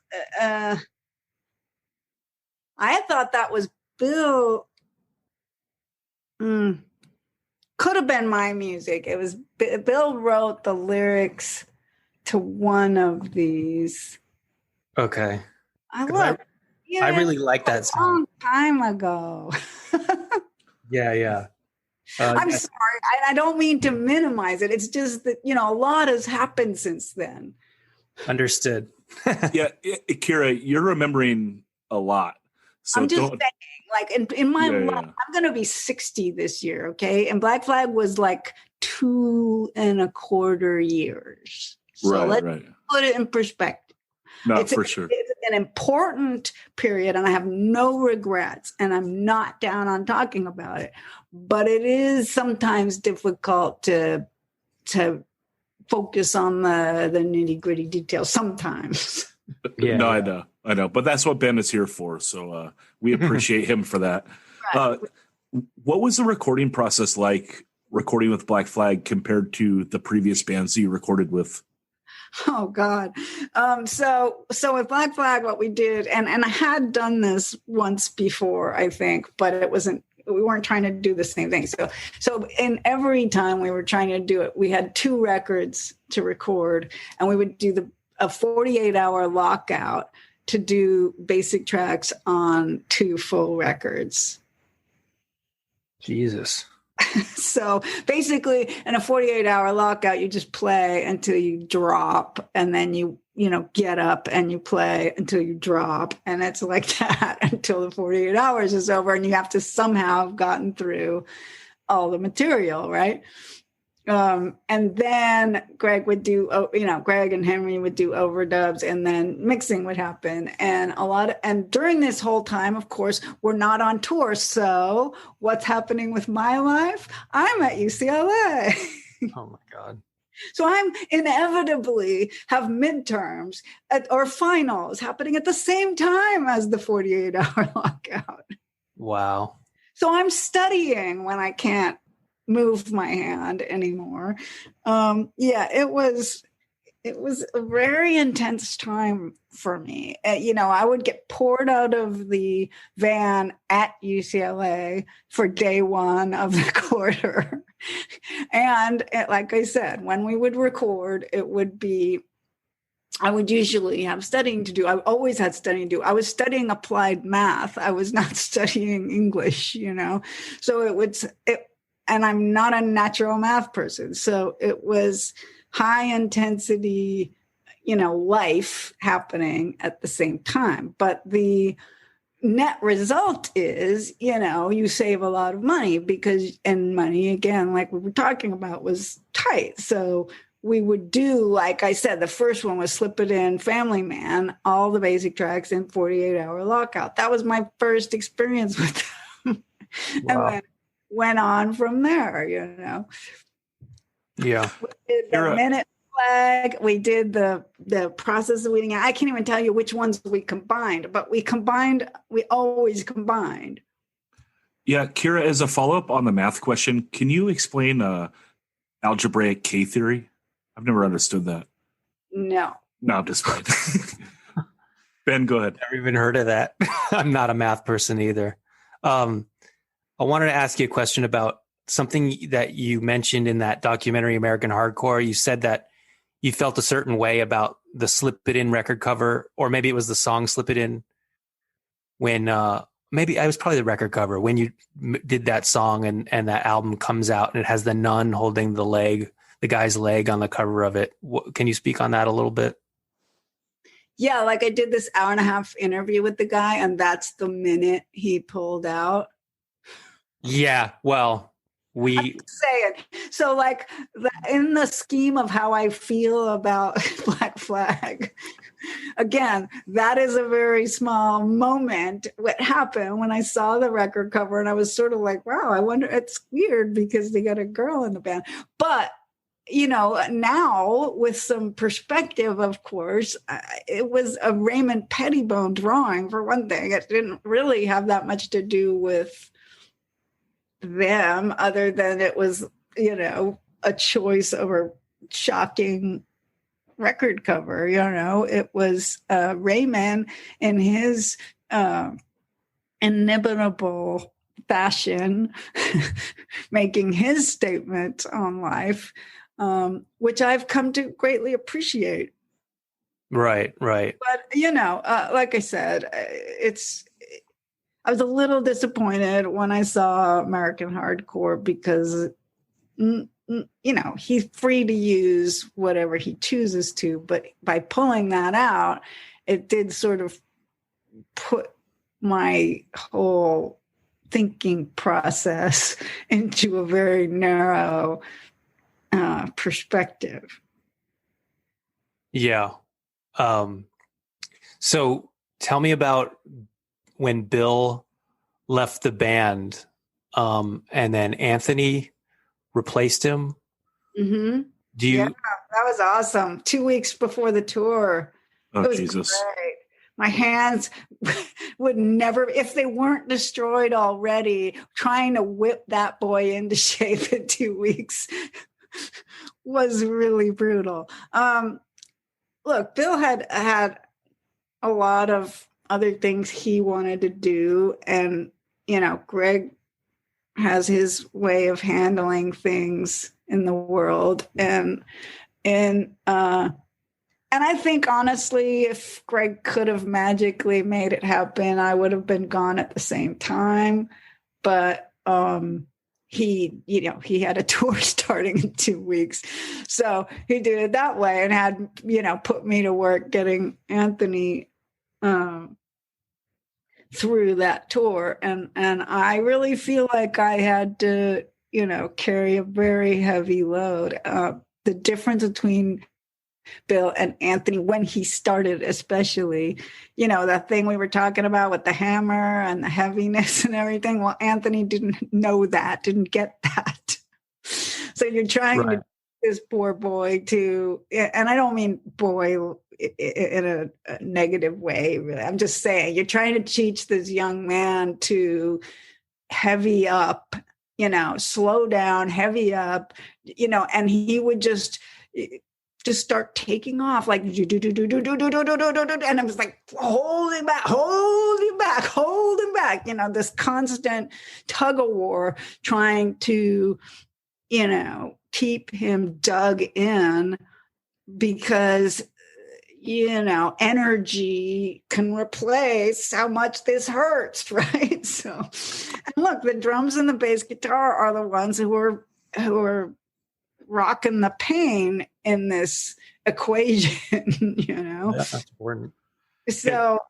Speaker 3: I thought that was Bill. Could have been my music. It was Bill wrote the lyrics to one of these.
Speaker 4: Okay.
Speaker 3: I
Speaker 4: really like that song.
Speaker 3: A long time ago.
Speaker 4: Yeah.
Speaker 3: I'm sorry. I don't mean to minimize it. It's just that, a lot has happened since then.
Speaker 4: Understood.
Speaker 1: Yeah, Kira, you're remembering a lot. So
Speaker 3: I'm just saying, like in my life, I'm going to be 60 this year, okay? And Black Flag was like 2.25 years. So let's put it in perspective.
Speaker 1: No, for sure.
Speaker 3: It's an important period, and I have no regrets, and I'm not down on talking about it. But it is sometimes difficult to focus on the nitty-gritty details sometimes.
Speaker 1: Yeah, no, I know. But that's what Ben is here for. So we appreciate him for that. Right. What was the recording process like, recording with Black Flag compared to the previous bands you recorded with?
Speaker 3: Oh God. So with Black Flag, what we did, and I had done this once before, I think, but we weren't trying to do the same thing. So in every time we were trying to do it, we had 2 records to record, and we would do a 48-hour lockout to do basic tracks on 2 full records.
Speaker 4: Jesus.
Speaker 3: So basically in a 48-hour lockout, you just play until you drop, and then you get up and you play until you drop. And it's like that until the 48 hours is over, and you have to somehow have gotten through all the material, right? And then Greg and Henry would do overdubs, and then mixing would happen. And during this whole time, of course, we're not on tour. So what's happening with my life? I'm at UCLA.
Speaker 4: Oh my God.
Speaker 3: So I'm inevitably have midterms or finals happening at the same time as the 48-hour lockout.
Speaker 4: Wow.
Speaker 3: So I'm studying when I can't move my hand anymore. It was a very intense time for me. I would get poured out of the van at UCLA for day 1 of the quarter. And like I said, when we would record, I would usually have studying to do. I always had studying to do. I was studying applied math. I was not studying English, So and I'm not a natural math person. So it was high intensity, life happening at the same time. But the net result is, you save a lot of money and money, again, like we were talking about, was tight. So we would do, like I said, the first one was Slip It In, Family Man, all the basic tracks in 48-hour lockout. That was my first experience with them.
Speaker 4: Wow.
Speaker 3: And then went on from there,
Speaker 4: Yeah.
Speaker 3: We did the minute flag. We did the process of weeding out. I can't even tell you which ones we combined, but we always combined.
Speaker 1: Yeah, Kira, as a follow-up on the math question, can you explain algebraic K-theory? I've never understood that.
Speaker 3: No,
Speaker 1: I'm just right. Ben, go ahead.
Speaker 4: Never even heard of that. I'm not a math person either. I wanted to ask you a question about something that you mentioned in that documentary, American Hardcore. You said that you felt a certain way about the Slip It In record cover, or maybe it was the song Slip It In, when maybe it was probably the record cover, when you did that song and that album comes out and it has the nun holding the guy's leg on the cover of it. Can you speak on that a little bit?
Speaker 3: Yeah, like I did this 1.5-hour interview with the guy, and that's the minute he pulled out.
Speaker 4: Yeah, well,
Speaker 3: I'm saying, so like in the scheme of how I feel about Black Flag, again, that is a very small moment. What happened when I saw the record cover, and I was sort of like, wow, I wonder, it's weird because they got a girl in the band. But now with some perspective, of course, it was a Raymond Pettibone drawing, for one thing. It didn't really have that much to do with them, other than it was, a choice of a shocking record cover. It was Raymond in his inimitable fashion making his statement on life, which I've come to greatly appreciate.
Speaker 4: Right.
Speaker 3: But, like I said, I was a little disappointed when I saw American Hardcore because, he's free to use whatever he chooses to. But by pulling that out, it did sort of put my whole thinking process into a very narrow perspective.
Speaker 4: Yeah. So tell me about when Bill left the band, and then Anthony replaced him.
Speaker 3: Mm-hmm.
Speaker 4: Yeah,
Speaker 3: that was awesome. 2 weeks before the tour.
Speaker 1: Oh, Jesus.
Speaker 3: Great. My hands would never, if they weren't destroyed already, trying to whip that boy into shape in 2 weeks was really brutal. Look, Bill had a lot of other things he wanted to do, and Greg has his way of handling things in the world, and I think honestly, if Greg could have magically made it happen, I would have been gone at the same time. But he had a tour starting in 2 weeks, so he did it that way and had put me to work getting Anthony through that tour, and I really feel like I had to carry a very heavy load. The difference between Bill and Anthony when he started, especially, that thing we were talking about with the hammer and the heaviness and everything. Well, Anthony didn't know that, didn't get that. So you're trying to this poor boy to, and I don't mean boy in a negative way, really. I'm just saying you're trying to teach this young man to heavy up, slow down, heavy up, and he would just start taking off like and it was like holding back, this constant tug of war trying to keep him dug in, because energy can replace how much this hurts, right? So, and look, the drums and the bass guitar are the ones who are rocking the pain in this equation,
Speaker 4: Yeah, that's important.
Speaker 3: So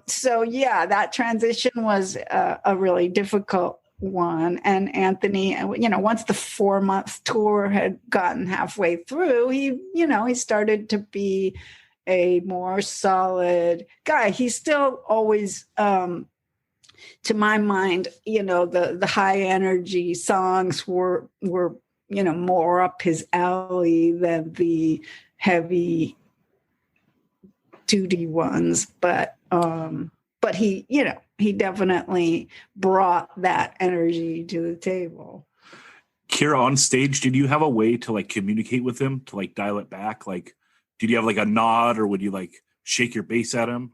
Speaker 3: So yeah, that transition was a really difficult one. And Anthony, once the 4-month tour had gotten halfway through, he started to be a more solid guy. He's still always, to my mind, the high energy songs were more up his alley than the heavy duty ones, but he definitely brought that energy to the table.
Speaker 1: Kira, on stage, did you have a way to like communicate with him to like dial it back? Like, did you have like a nod, or would you like shake your bass at him?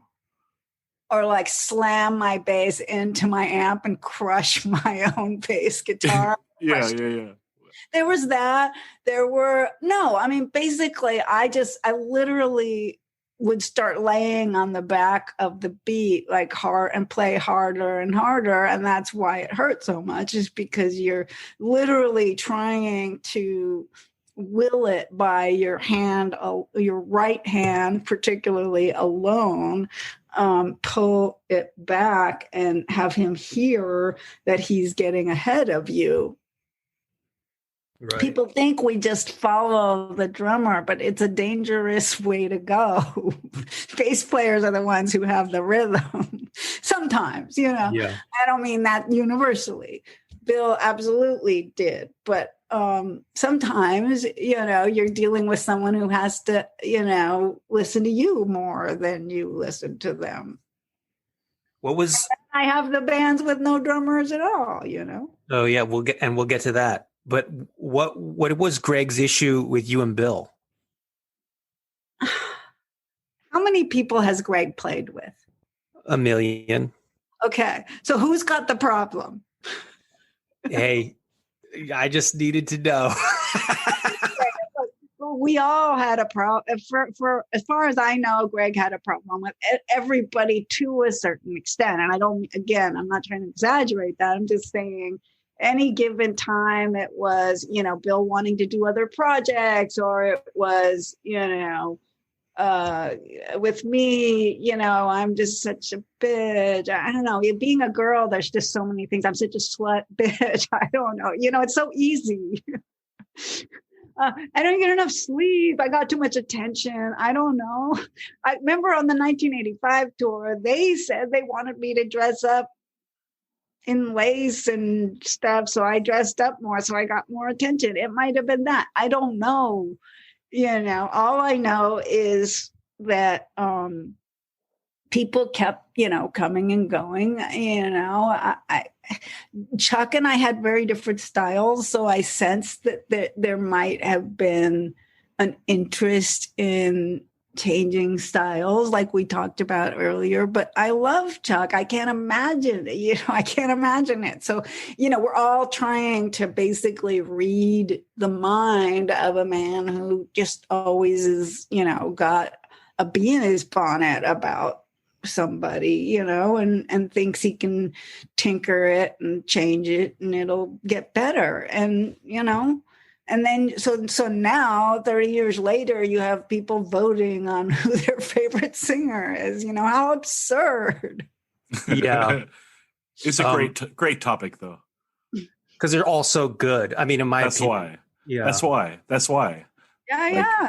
Speaker 3: Or like slam my bass into my amp and crush my own bass guitar?
Speaker 1: Yeah.
Speaker 3: There was that. Basically, I literally would start laying on the back of the beat like hard and play harder and harder. And that's why it hurt so much, is because you're literally trying to will it by your hand, your right hand, particularly alone, pull it back and have him hear that he's getting ahead of you. Right. People think we just follow the drummer, but it's a dangerous way to go. Bass players are the ones who have the rhythm. Sometimes, Yeah. I don't mean that universally. Bill absolutely did. But sometimes, you're dealing with someone who has to, listen to you more than you listen to them. I have the bands with no drummers at all,
Speaker 4: Oh yeah, we'll get to that. But what was Greg's issue with you and Bill?
Speaker 3: How many people has Greg played with?
Speaker 4: 1 million.
Speaker 3: Okay. So who's got the problem?
Speaker 4: Hey, I just needed to know.
Speaker 3: We all had a problem. For as far as I know, Greg had a problem with everybody to a certain extent. And I'm not trying to exaggerate that. I'm just saying any given time it was, Bill wanting to do other projects, or it was, with me, I'm just such a bitch. I don't know. Being a girl, there's just so many things. I'm such a slut bitch. I don't know. It's so easy. I don't get enough sleep. I got too much attention. I don't know. I remember on the 1985 tour, they said they wanted me to dress up in lace and stuff. So I dressed up more. So I got more attention. It might have been that. I don't know. All I know is that people kept, coming and going. Chuck and I had very different styles. So I sensed that there might have been an interest in changing styles like we talked about earlier, but I love Chuck. I can't imagine it. So, we're all trying to basically read the mind of a man who just always is, got a bee in his bonnet about somebody, and thinks he can tinker it and change it and it'll get better. And, and then, so now 30 years later, you have people voting on who their favorite singer is. How absurd.
Speaker 4: Yeah.
Speaker 1: It's a great topic, though.
Speaker 4: Because they're all so good. I mean, in my opinion.
Speaker 1: Why. Yeah. That's why.
Speaker 3: Yeah.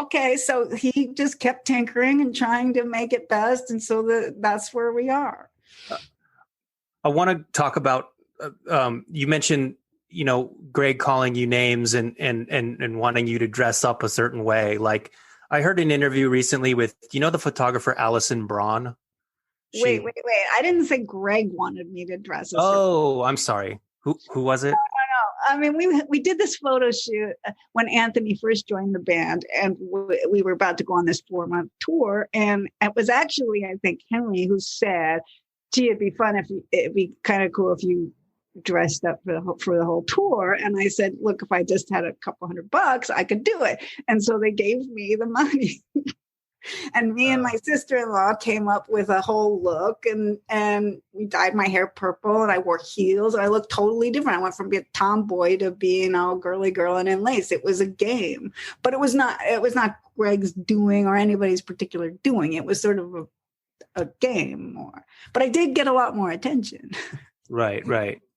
Speaker 3: Okay. So he just kept tinkering and trying to make it best. And so that's where we are.
Speaker 4: I want to talk about, you mentioned, Greg calling you names and wanting you to dress up a certain way. Like I heard an interview recently with, the photographer Alison Braun.
Speaker 3: Wait. I didn't say Greg wanted me to dress.
Speaker 4: I'm sorry. Who was it?
Speaker 3: No. I mean, we did this photo shoot when Anthony first joined the band, and we were about to go on this 4-month tour. And it was actually, I think, Henry who said, "Gee, it'd be fun it'd be kind of cool if you dressed up for the whole tour." And I said, "Look, if I just had a couple $100, I could do it." And so they gave me the money. And me and my sister-in-law came up with a whole look, and we dyed my hair purple, and I wore heels. And I looked totally different. I went from being a tomboy to being all girly girl and in lace. It was a game, but it was not Greg's doing or anybody's particular doing. It was sort of a game more. But I did get a lot more attention.
Speaker 4: Right.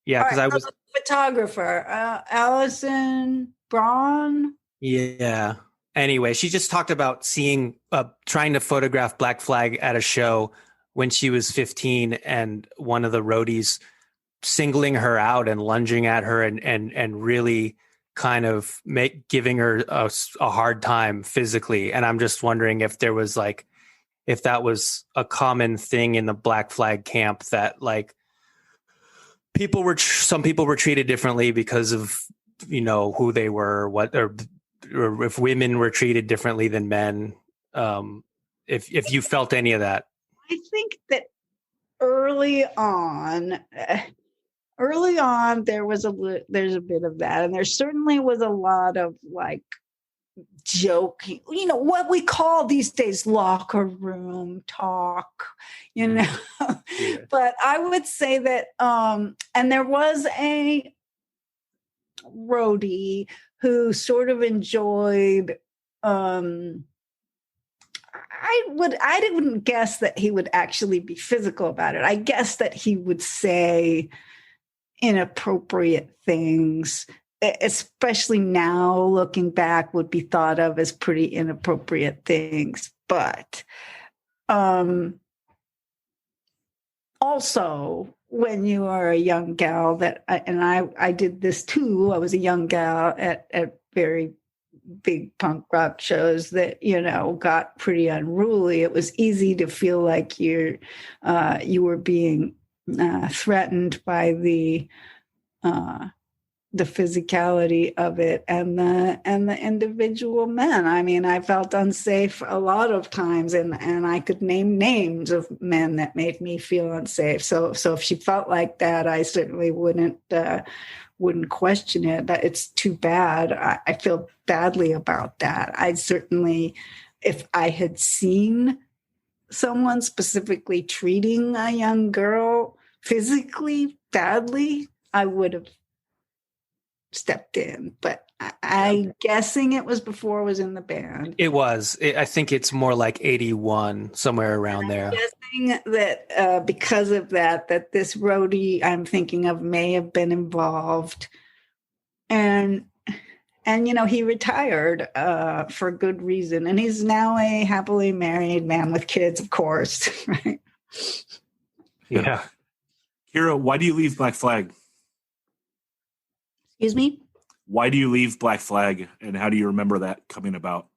Speaker 4: Yeah, because
Speaker 3: All
Speaker 4: I
Speaker 3: right,
Speaker 4: was.
Speaker 3: photographer, Allison Braun.
Speaker 4: Yeah. Anyway, she just talked about trying to photograph Black Flag at a show when she was 15, and one of the roadies singling her out and lunging at her and really kind of giving her a hard time physically. And I'm just wondering if there was if that was a common thing in the Black Flag camp, that some people were treated differently because of, who they were, or if women were treated differently than men. If you felt any of that.
Speaker 3: I think that early on there's a bit of that, and there certainly was a lot of joking, what we call these days locker room talk,
Speaker 4: Yeah.
Speaker 3: But I would say that and there was a roadie who sort of enjoyed I didn't guess that he would actually be physical about it. I guess that he would say inappropriate things, especially now looking back, would be thought of as pretty inappropriate things. But also, when you are a young gal, I did this too. I was a young gal at very big punk rock shows that got pretty unruly. It was easy to feel like you were being threatened by the physicality of it and the individual men. I mean, I felt unsafe a lot of times, and I could name names of men that made me feel unsafe. So if she felt like that, I certainly wouldn't question it. It's too bad. I feel badly about that. I'd certainly, if I had seen someone specifically treating a young girl physically badly, I would have stepped in. But I'm guessing it was before I was in the band.
Speaker 4: It was. I think it's more like 81, somewhere around there.
Speaker 3: Guessing that because of that this roadie I'm thinking of may have been involved, and he retired for good reason, and he's now a happily married man with kids, of course. Right?
Speaker 4: Yeah.
Speaker 1: Kira, why do you leave Black Flag?
Speaker 3: Excuse me?
Speaker 1: Why do you leave Black Flag, and how do you remember that coming about?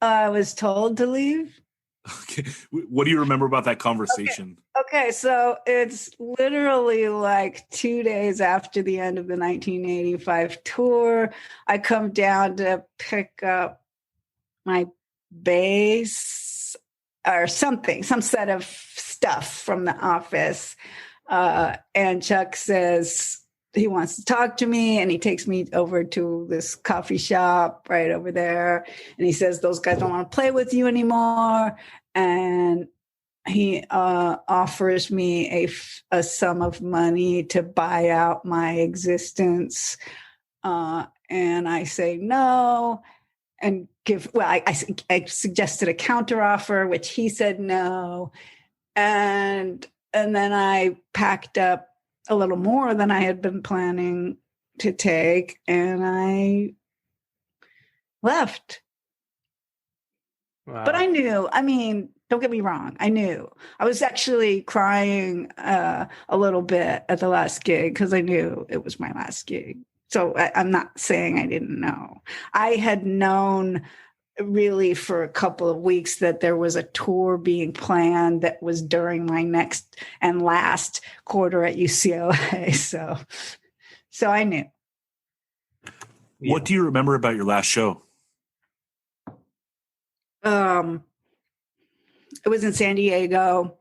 Speaker 3: I was told to leave.
Speaker 1: Okay. What do you remember about that conversation?
Speaker 3: Okay, so it's literally 2 days after the end of the 1985 tour. I come down to pick up my bass or something, some set of stuff from the office. And Chuck says he wants to talk to me, and he takes me over to this coffee shop right over there. And he says, those guys don't want to play with you anymore. And he offers me a sum of money to buy out my existence. And I say no, and I suggested a counteroffer, which he said no. And then I packed up a little more than I had been planning to take, and I left.
Speaker 4: Wow.
Speaker 3: But I knew, don't get me wrong, I knew. I was actually crying a little bit at the last gig because I knew it was my last gig. So I'm not saying I didn't know. I had known really for a couple of weeks that there was a tour being planned that was during my next and last quarter at UCLA. So I knew.
Speaker 1: What do you remember about your last show?
Speaker 3: It was in San Diego.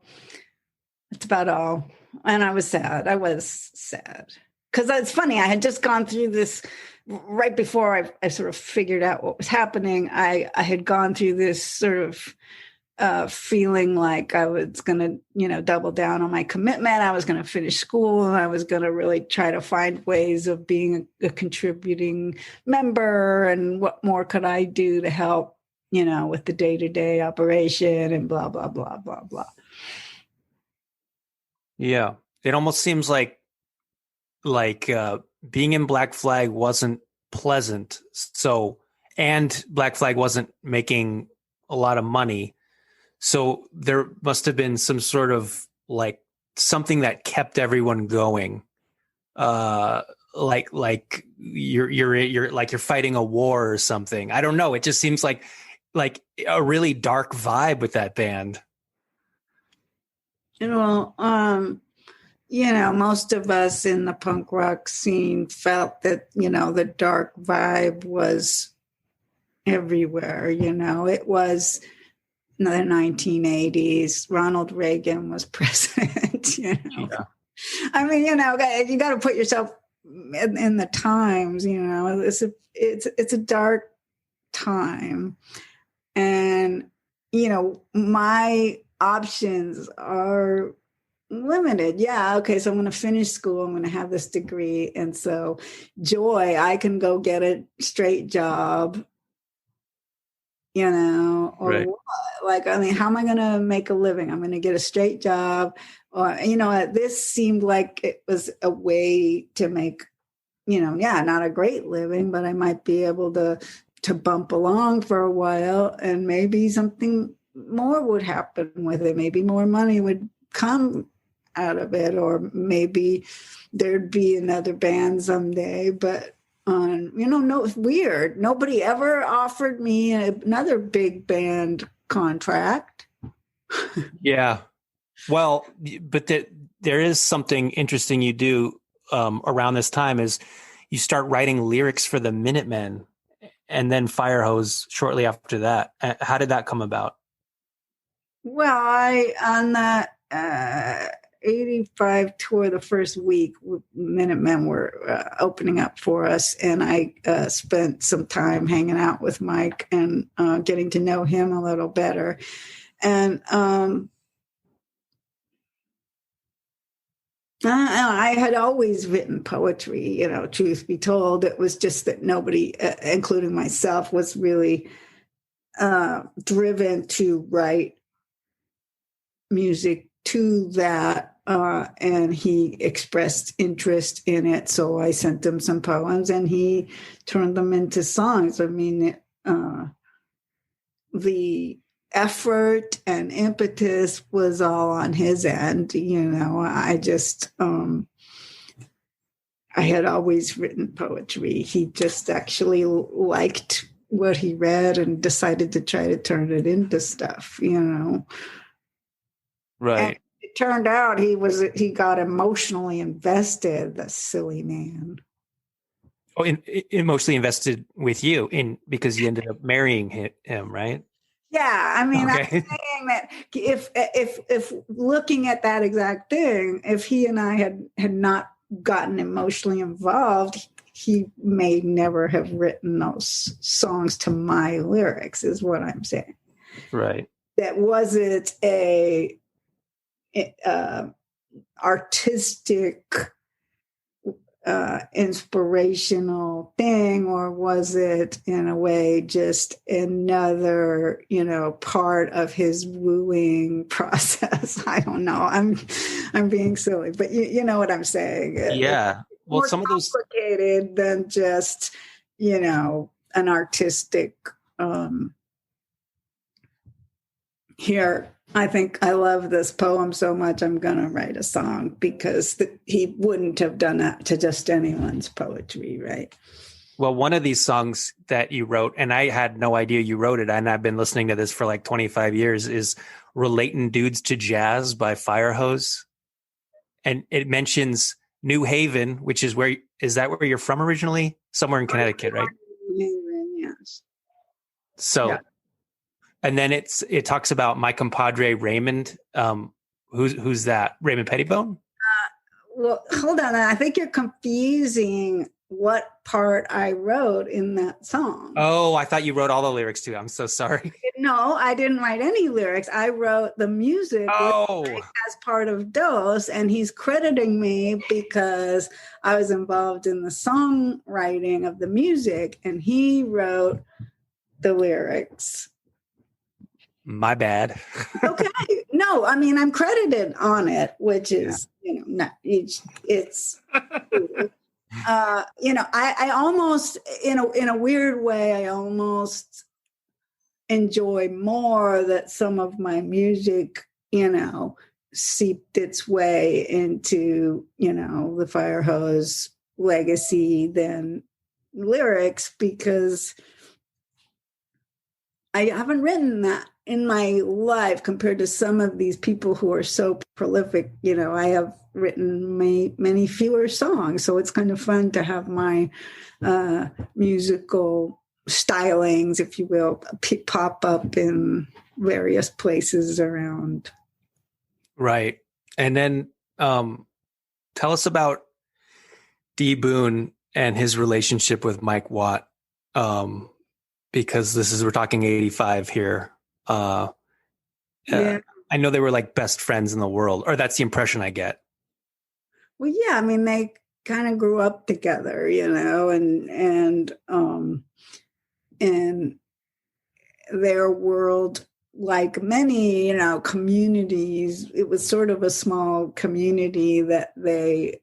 Speaker 3: That's about all. And I was sad. Because it's funny. I had just gone through this right before I sort of figured out what was happening. I had gone through this sort of feeling like I was going to, double down on my commitment. I was going to finish school, and I was going to really try to find ways of being a contributing member, and what more could I do to help with the day-to-day operation and blah, blah, blah, blah, blah.
Speaker 4: Yeah. It almost seems like being in Black Flag wasn't pleasant. And Black Flag wasn't making a lot of money. So there must have been some sort of like something that kept everyone going. Like you're fighting a war or something. I don't know. It just seems like a really dark vibe with that band.
Speaker 3: Most of us in the punk rock scene felt that, the dark vibe was everywhere. It was the 1980s. Ronald Reagan was president. Yeah. I mean, you got to put yourself in the times. It's a dark time, and my options are limited. Yeah. Okay. So I'm going to finish school. I'm going to have this degree. And so I can go get a straight job, or
Speaker 4: right.
Speaker 3: What? How am I going to make a living? I'm going to get a straight job. Or, this seemed like it was a way to make, not a great living, but I might be able to bump along for a while, and maybe something more would happen with it. Maybe more money would come out of it, or maybe there'd be another band someday. But no, it's weird. Nobody ever offered me another big band contract.
Speaker 4: Yeah. Well, but there is something interesting you do around this time is you start writing lyrics for the Minutemen and then Firehose shortly after that. How did that come about?
Speaker 3: Well, on the 85 tour, the first week, Minutemen were opening up for us, and I spent some time hanging out with Mike and getting to know him a little better. And I had always written poetry, truth be told. It was just that nobody, including myself, was really driven to write music to that. And he expressed interest in it. So I sent him some poems and he turned them into songs. I mean, the effort and impetus was all on his end. I just, I had always written poetry. He just actually liked what he read and decided to try to turn it into stuff,
Speaker 4: Right.
Speaker 3: And it turned out he got emotionally invested, the silly man.
Speaker 4: Oh, emotionally invested with you because you ended up marrying him, right?
Speaker 3: Yeah, I mean,
Speaker 4: okay.
Speaker 3: I'm saying that if looking at that exact thing, if he and I had not gotten emotionally involved, he may never have written those songs to my lyrics, is what I'm saying.
Speaker 4: Right.
Speaker 3: That wasn't a artistic inspirational thing, or was it in a way just another part of his wooing process? I don't know. I'm being silly, but you know what I'm saying.
Speaker 4: Yeah. Well, some of those
Speaker 3: complicated than just an artistic here. I think I love this poem so much, I'm going to write a song, because he wouldn't have done that to just anyone's poetry, right?
Speaker 4: Well, one of these songs that you wrote, and I had no idea you wrote it, and I've been listening to this for like 25 years, is Relating Dudes to Jazz by Firehose. And it mentions New Haven, which is where you're from originally? Somewhere in Connecticut, right?
Speaker 3: New Haven, yes.
Speaker 4: So... yeah. And then it talks about my compadre Raymond. Who's that? Raymond Pettibone?
Speaker 3: Well, hold on. I think you're confusing what part I wrote in that song.
Speaker 4: Oh, I thought you wrote all the lyrics too. I'm so sorry.
Speaker 3: No, I didn't write any lyrics. I wrote the music as part of Dos, and he's crediting me because I was involved in the songwriting of the music, and he wrote the lyrics.
Speaker 4: My bad.
Speaker 3: Okay. No, I mean, I'm credited on it, which is, not, it's I almost, in a weird way, I almost enjoy more that some of my music, seeped its way into, the Fire Hose legacy than lyrics, because I haven't written that in my life compared to some of these people who are so prolific. I have written many fewer songs. So it's kind of fun to have my musical stylings, if you will, pop up in various places around.
Speaker 4: Right. And then tell us about D Boon and his relationship with Mike Watt. Because we're talking 85 here. Yeah. I know they were like best friends in the world, or that's the impression I get.
Speaker 3: Well, yeah, I mean, they kind of grew up together, and their world, like many, communities, it was sort of a small community that they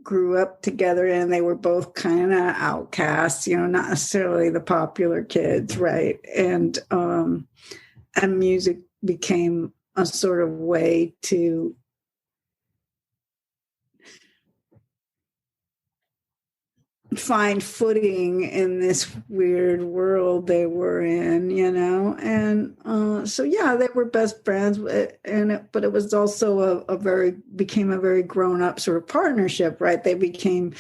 Speaker 3: grew up together in. They were both kind of outcasts, not necessarily the popular kids, right? And music became a sort of way to find footing in this weird world they were in, and so yeah, they were best friends, but it was also became a very grown up sort of partnership, right? They became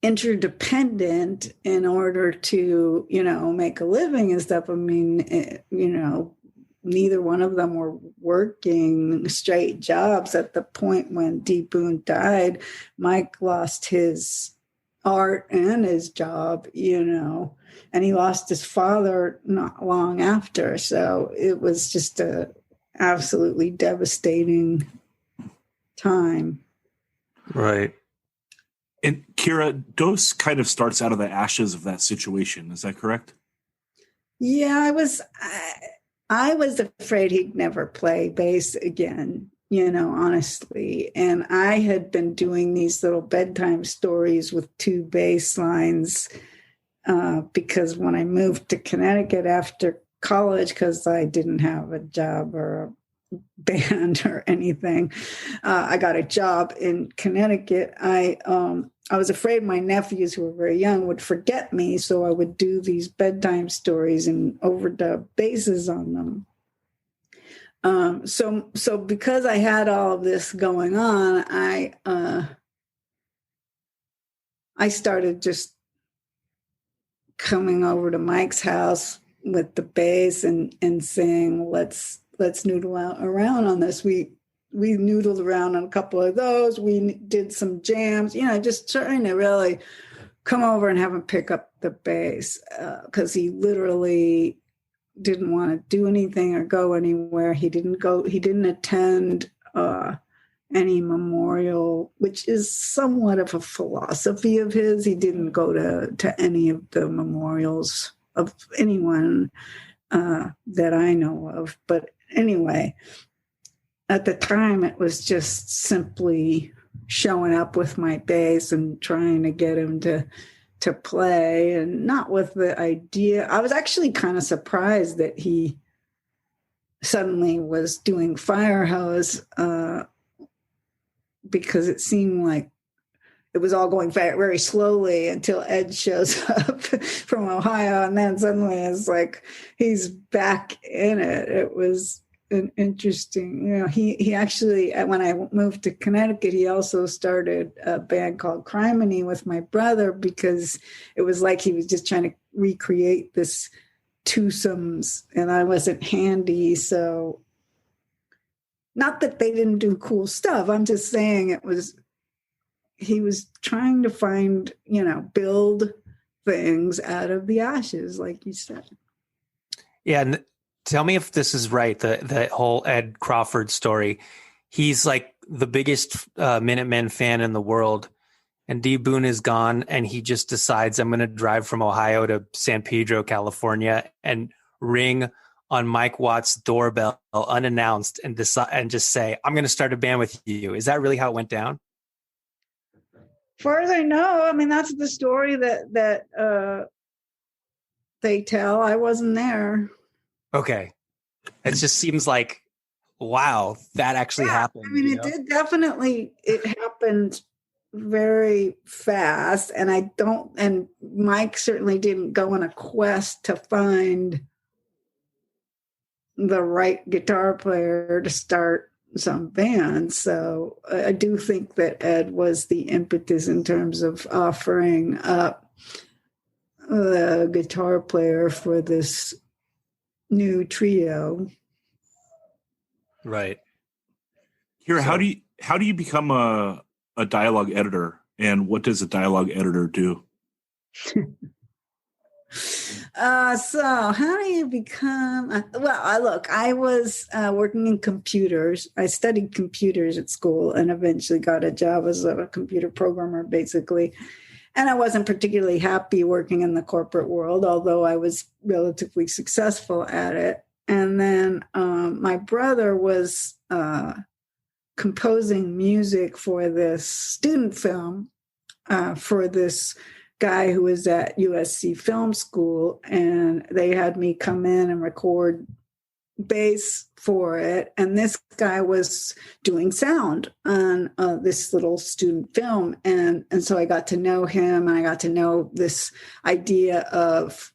Speaker 3: interdependent in order to make a living and stuff. I mean, neither one of them were working straight jobs. At the point when D Boon died, Mike lost his art and his job, and he lost his father not long after. So it was just a absolutely devastating time.
Speaker 4: Right.
Speaker 1: And Kira, Dos kind of starts out of the ashes of that situation. Is that correct?
Speaker 3: Yeah, I was afraid he'd never play bass again, honestly. And I had been doing these little bedtime stories with two bass lines because when I moved to Connecticut after college, because I didn't have a job or a band or anything, I got a job in Connecticut. I was afraid my nephews, who were very young, would forget me, so I would do these bedtime stories and overdub basses on them. So because I had all of this going on, I started just coming over to Mike's house with the bass and saying, let's noodle around on this. We noodled around on a couple of those. We did some jams, just trying to really come over and have him pick up the bass, because he literally didn't want to do anything or go anywhere. He didn't attend any memorial, which is somewhat of a philosophy of his. He didn't go to any of the memorials of anyone that I know of. But anyway, at the time, it was just simply showing up with my bass and trying to get him to play, and not with the idea. I was actually kind of surprised that he suddenly was doing Fire Hose, because it seemed like it was all going very slowly until Ed shows up from Ohio, and then suddenly it's like he's back in it. It was an interesting, he actually, when I moved to Connecticut, he also started a band called Criminy with my brother, because it was like he was just trying to recreate this twosomes, and I wasn't handy. So not that they didn't do cool stuff. I'm just saying he was trying to find, build things out of the ashes, like you said.
Speaker 4: Yeah. And tell me if this is right, the whole Ed Crawford story. He's like the biggest Minutemen fan in the world. and D Boon is gone, and he just decides I'm going to drive from Ohio to San Pedro, California, and ring on Mike Watt's doorbell unannounced and decide and just say, I'm going to start a band with you. Is that really how it went down?
Speaker 3: As far as I know, I mean, that's the story that they tell. I wasn't there.
Speaker 4: Okay. It just seems like, wow, that actually happened.
Speaker 3: I mean, it happened very fast. And Mike certainly didn't go on a quest to find the right guitar player to start some band. So I do think that Ed was the impetus in terms of offering up the guitar player for this new trio.
Speaker 4: Right.
Speaker 1: Kira, how do you become a dialogue editor, and what does a dialogue editor do?
Speaker 3: So how do you become look, I was working in computers. I studied computers at school and eventually got a job as a computer programmer, basically. And I wasn't particularly happy working in the corporate world, although I was relatively successful at it. And then my brother was composing music for this student film for this guy who was at USC Film School, and they had me come in and record bass for it. And this guy was doing sound on this little student film. And so I got to know him, and I got to know this idea of,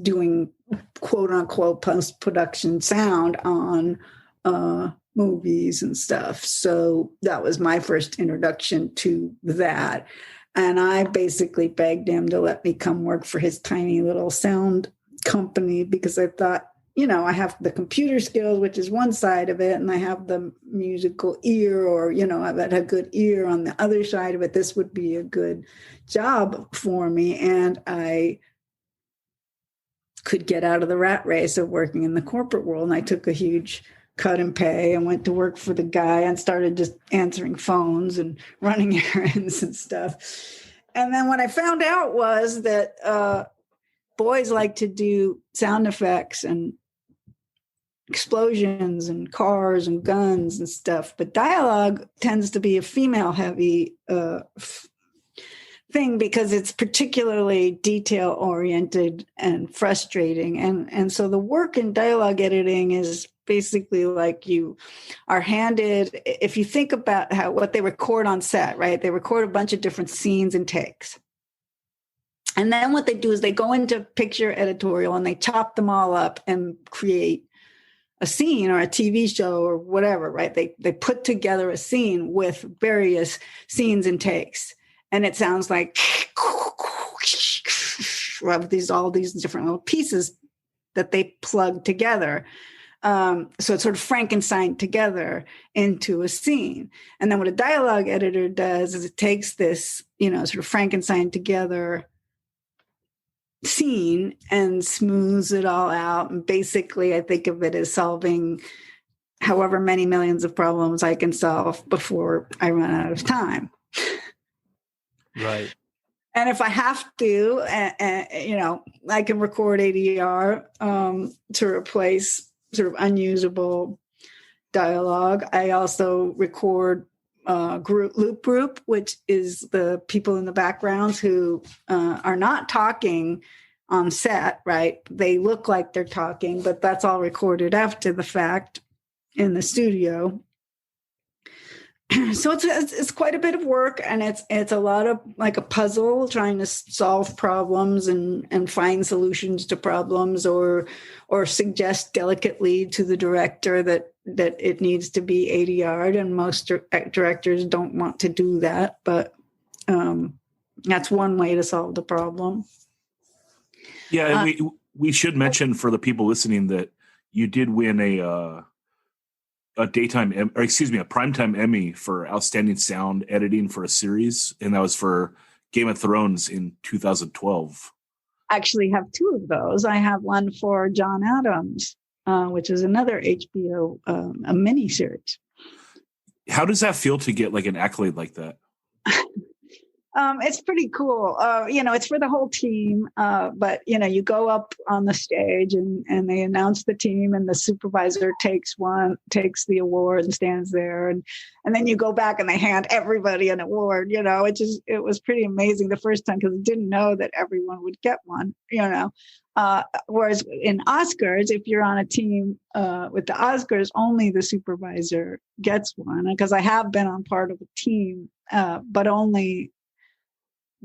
Speaker 3: doing quote unquote post-production sound on movies and stuff. So that was my first introduction to that. And I basically begged him to let me come work for his tiny little sound company, because I thought, I have the computer skills, which is one side of it, and I have the musical ear, or, I've had a good ear on the other side of it. This would be a good job for me. And I could get out of the rat race of working in the corporate world. And I took a huge cut in pay and went to work for the guy and started just answering phones and running errands and stuff. And then what I found out was that boys like to do sound effects and explosions and cars and guns and stuff, but dialogue tends to be a female heavy thing, because it's particularly detail oriented and frustrating. And so the work in dialogue editing is basically like you are handed, if you think about what they record on set, right? They record a bunch of different scenes and takes. And then what they do is they go into picture editorial and they chop them all up and create a scene or a TV show or whatever, right? They put together a scene with various scenes and takes. And it sounds like all these different little pieces that they plug together. So it's sort of Frankenstein together into a scene. And then what a dialogue editor does is it takes this, sort of Frankenstein together scene and smooths it all out. And basically, I think of it as solving however many millions of problems I can solve before I run out of time.
Speaker 4: Right.
Speaker 3: And if I have to, I can record ADR to replace sort of unusable dialogue. I also record loop group, which is the people in the backgrounds who are not talking on set, right? They look like they're talking, but that's all recorded after the fact in the studio. So it's quite a bit of work, and it's a lot of like a puzzle, trying to solve problems and find solutions to problems, or suggest delicately to the director that it needs to be ADR'd, and most directors don't want to do that, but that's one way to solve the problem.
Speaker 1: Yeah, and we should mention for the people listening that you did win a primetime Emmy for outstanding sound editing for a series, and that was for Game of Thrones in 2012.
Speaker 3: I actually have two of those. I have one for John Adams, which is another HBO a miniseries.
Speaker 1: How does that feel to get like an accolade like that?
Speaker 3: It's pretty cool. It's for the whole team. But you go up on the stage and they announce the team, and the supervisor takes the award and stands there. And then you go back and they hand everybody an award. It was pretty amazing the first time, because I didn't know that everyone would get one, whereas in Oscars, if you're on a team with the Oscars, only the supervisor gets one, because I have been on part of a team, but only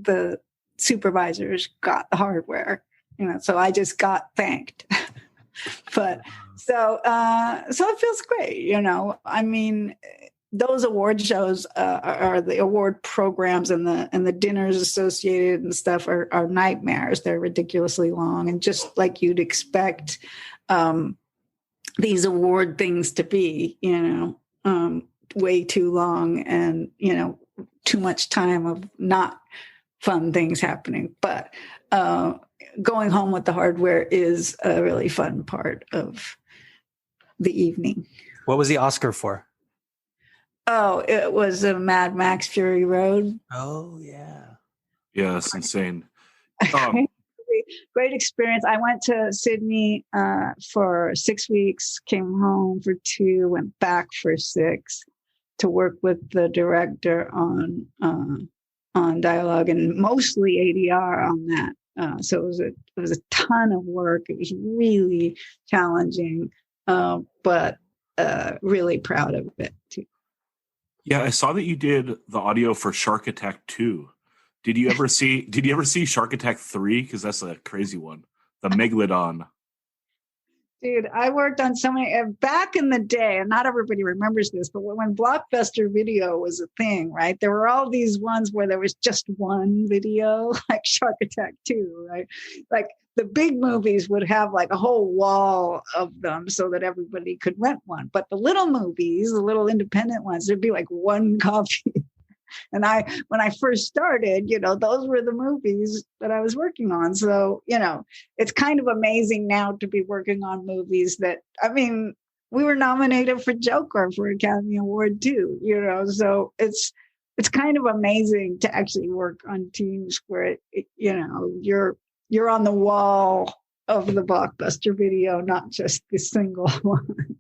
Speaker 3: the supervisors got the hardware, so I just got thanked. But so it feels great. I mean, those award shows are the award programs, and the dinners associated and stuff are nightmares. They're ridiculously long, and just like you'd expect these award things to be, way too long, and too much time of not fun things happening. But going home with the hardware is a really fun part of the evening.
Speaker 4: What was the Oscar for?
Speaker 3: Oh, it was a Mad Max Fury Road.
Speaker 4: Oh, yeah.
Speaker 1: Yeah, that's insane.
Speaker 3: Great experience. I went to Sydney for 6 weeks, came home for 2, went back for 6 to work with the director on dialogue, and mostly ADR on that. So it was a ton of work. It was really challenging, but really proud of it too.
Speaker 1: Yeah, I saw that you did the audio for Shark Attack 2. Did you ever see Shark Attack 3? Because that's a crazy one. The Megalodon.
Speaker 3: Dude, I worked on so many back in the day, and not everybody remembers this, but when Blockbuster Video was a thing, right? There were all these ones where there was just one video, like Shark Attack 2, right? Like the big movies would have like a whole wall of them so that everybody could rent one. But the little movies, the little independent ones, there'd be like one copy. And when I first started, those were the movies that I was working on. So, it's kind of amazing now to be working on movies that, I mean, we were nominated for Joker for Academy Award too, so it's kind of amazing to actually work on teams where, you're on the wall of the Blockbuster Video, not just the single one.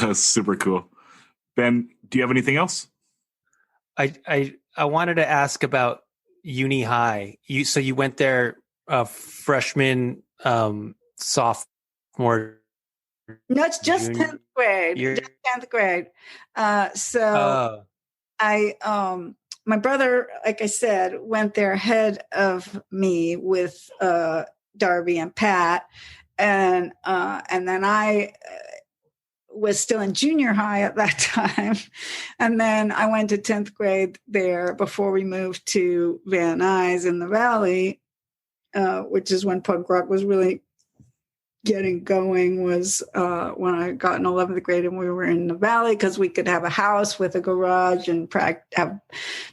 Speaker 1: That's super cool. Ben, do you have anything else?
Speaker 4: I wanted to ask about Uni High. So you went there freshman, sophomore.
Speaker 3: No, it's just 10th grade. Just 10th grade. My brother, like I said, went there ahead of me with Darby and Pat, and then I was still in junior high at that time. And then I went to 10th grade there before we moved to Van Nuys in the Valley, which is when punk rock was really getting going, was when I got in 11th grade and we were in the Valley, because we could have a house with a garage and have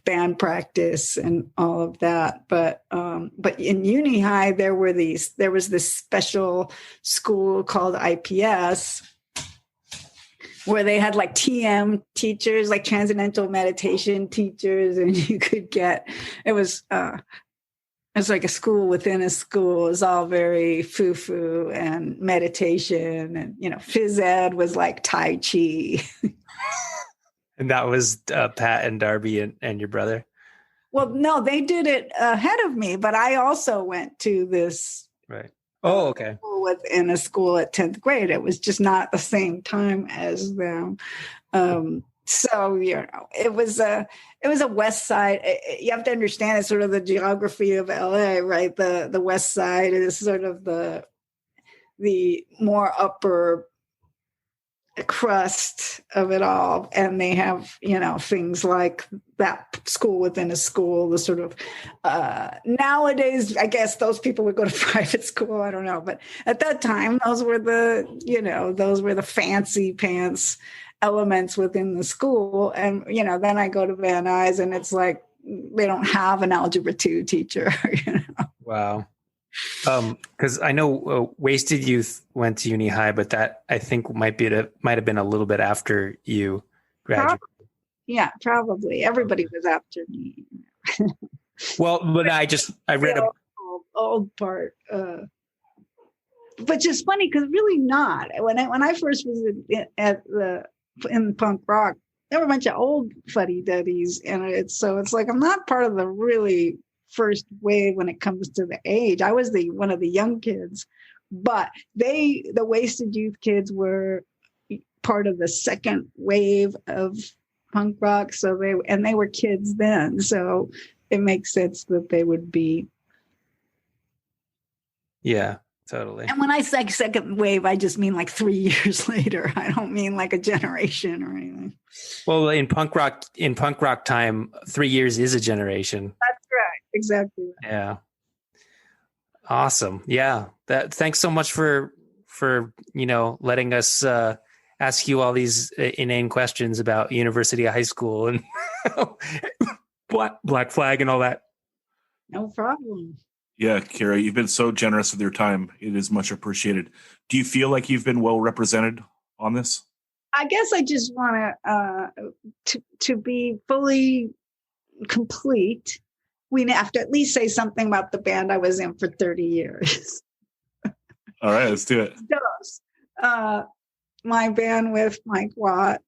Speaker 3: band practice and all of that. But in Uni High, there was this special school called IPS, where they had like TM teachers, like transcendental meditation teachers, and you could it was like a school within a school. It was all very foo-foo and meditation, and phys ed was like Tai Chi.
Speaker 4: And that was Pat and Darby and your brother?
Speaker 3: Well, no, they did it ahead of me, but I also went to this.
Speaker 4: Right. Oh, okay.
Speaker 3: Within a school at 10th grade. It was just not the same time as them. So, it was a West Side. You have to understand it's sort of the geography of LA, right? The West Side is sort of the more upper crust of it all. And they have, things like that school within a school, the sort of, nowadays, I guess those people would go to private school. I don't know. But at that time, those were the fancy pants elements within the school. And, then I go to Van Nuys and it's like, they don't have an Algebra 2 teacher,
Speaker 4: Wow. Because I know Wasted Youth went to Uni High, but that I think might have been a little bit after you. graduate.
Speaker 3: Yeah, probably. Everybody was after me.
Speaker 4: Well, but I read a
Speaker 3: old part. But just funny because really not. When I first was in punk rock, there were a bunch of old fuddy-duddies, and it's like I'm not part of the really first wave when it comes to the age. I was one of the young kids, but the Wasted Youth kids were part of the second wave of punk rock. So they were kids then, so it makes sense that they would be.
Speaker 4: Yeah. Totally.
Speaker 3: And when I say second wave, I just mean like 3 years later. I don't mean like a generation or anything.
Speaker 4: Well, in punk rock time, 3 years is a generation.
Speaker 3: That's right. Exactly.
Speaker 4: Yeah. Awesome. Yeah. Thanks so much for letting us ask you all these inane questions about University of High School and Black Flag and all that.
Speaker 3: No problem.
Speaker 1: Yeah, Kira, you've been so generous with your time. It is much appreciated. Do you feel like you've been well represented on this?
Speaker 3: I guess I just want to be fully complete. We have to at least say something about the band I was in for 30 years.
Speaker 1: All right, let's do it.
Speaker 3: My band with Mike Watt,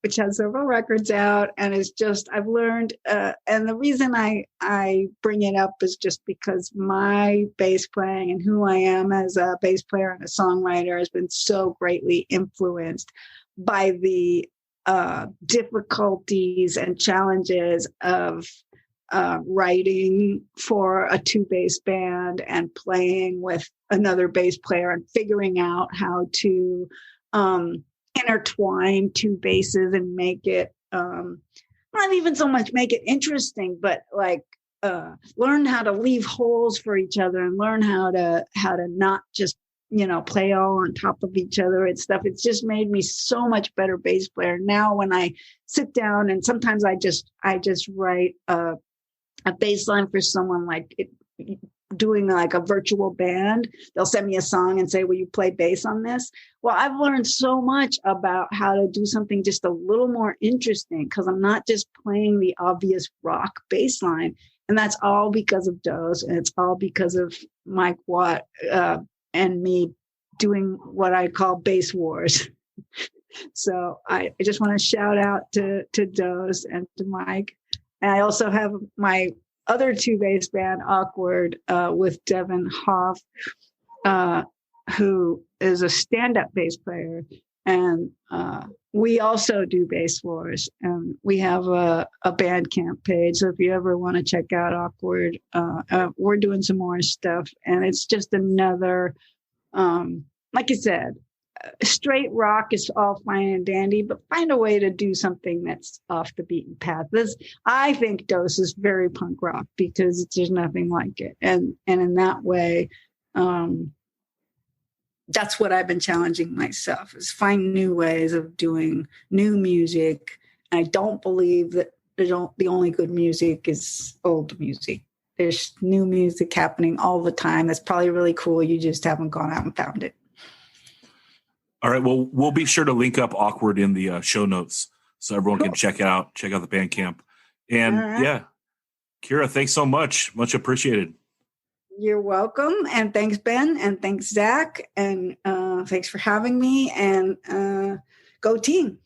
Speaker 3: which has several records out, and it's just I've learned. And the reason I bring it up is just because my bass playing and who I am as a bass player and a songwriter has been so greatly influenced by the difficulties and challenges of writing for a 2-bass band and playing with another bass player and figuring out how to intertwine 2 basses and make it not even so much make it interesting, but like learn how to leave holes for each other and learn how to not just play all on top of each other and stuff. It's just made me so much better bass player. Now when I sit down and sometimes I just write a bass line for someone, like doing like a virtual band, they'll send me a song and say, will you play bass on this? Well, I've learned so much about how to do something just a little more interesting because I'm not just playing the obvious rock bass line. And that's all because of Dose, and it's all because of Mike Watt and me doing what I call bass wars. So I just want to shout out to Dose and to Mike. And I also have my other 2-bass band, Awkward, with Devin Hoff, who is a stand-up bass player. And we also do bass wars. And we have a Bandcamp page. So if you ever want to check out Awkward, we're doing some more stuff. And it's just another, like I said, straight rock is all fine and dandy, but find a way to do something that's off the beaten path. I think Dose is very punk rock because there's nothing like it. And in that way, that's what I've been challenging myself, is find new ways of doing new music. I don't believe that the only good music is old music. There's new music happening all the time. That's probably really cool. You just haven't gone out and found it.
Speaker 1: All right. Well, we'll be sure to link up Awkward in the show notes so everyone can check out the Bandcamp. And yeah, Kira, thanks so much. Much appreciated.
Speaker 3: You're welcome. And thanks, Ben. And thanks, Zach. And thanks for having me. And go team.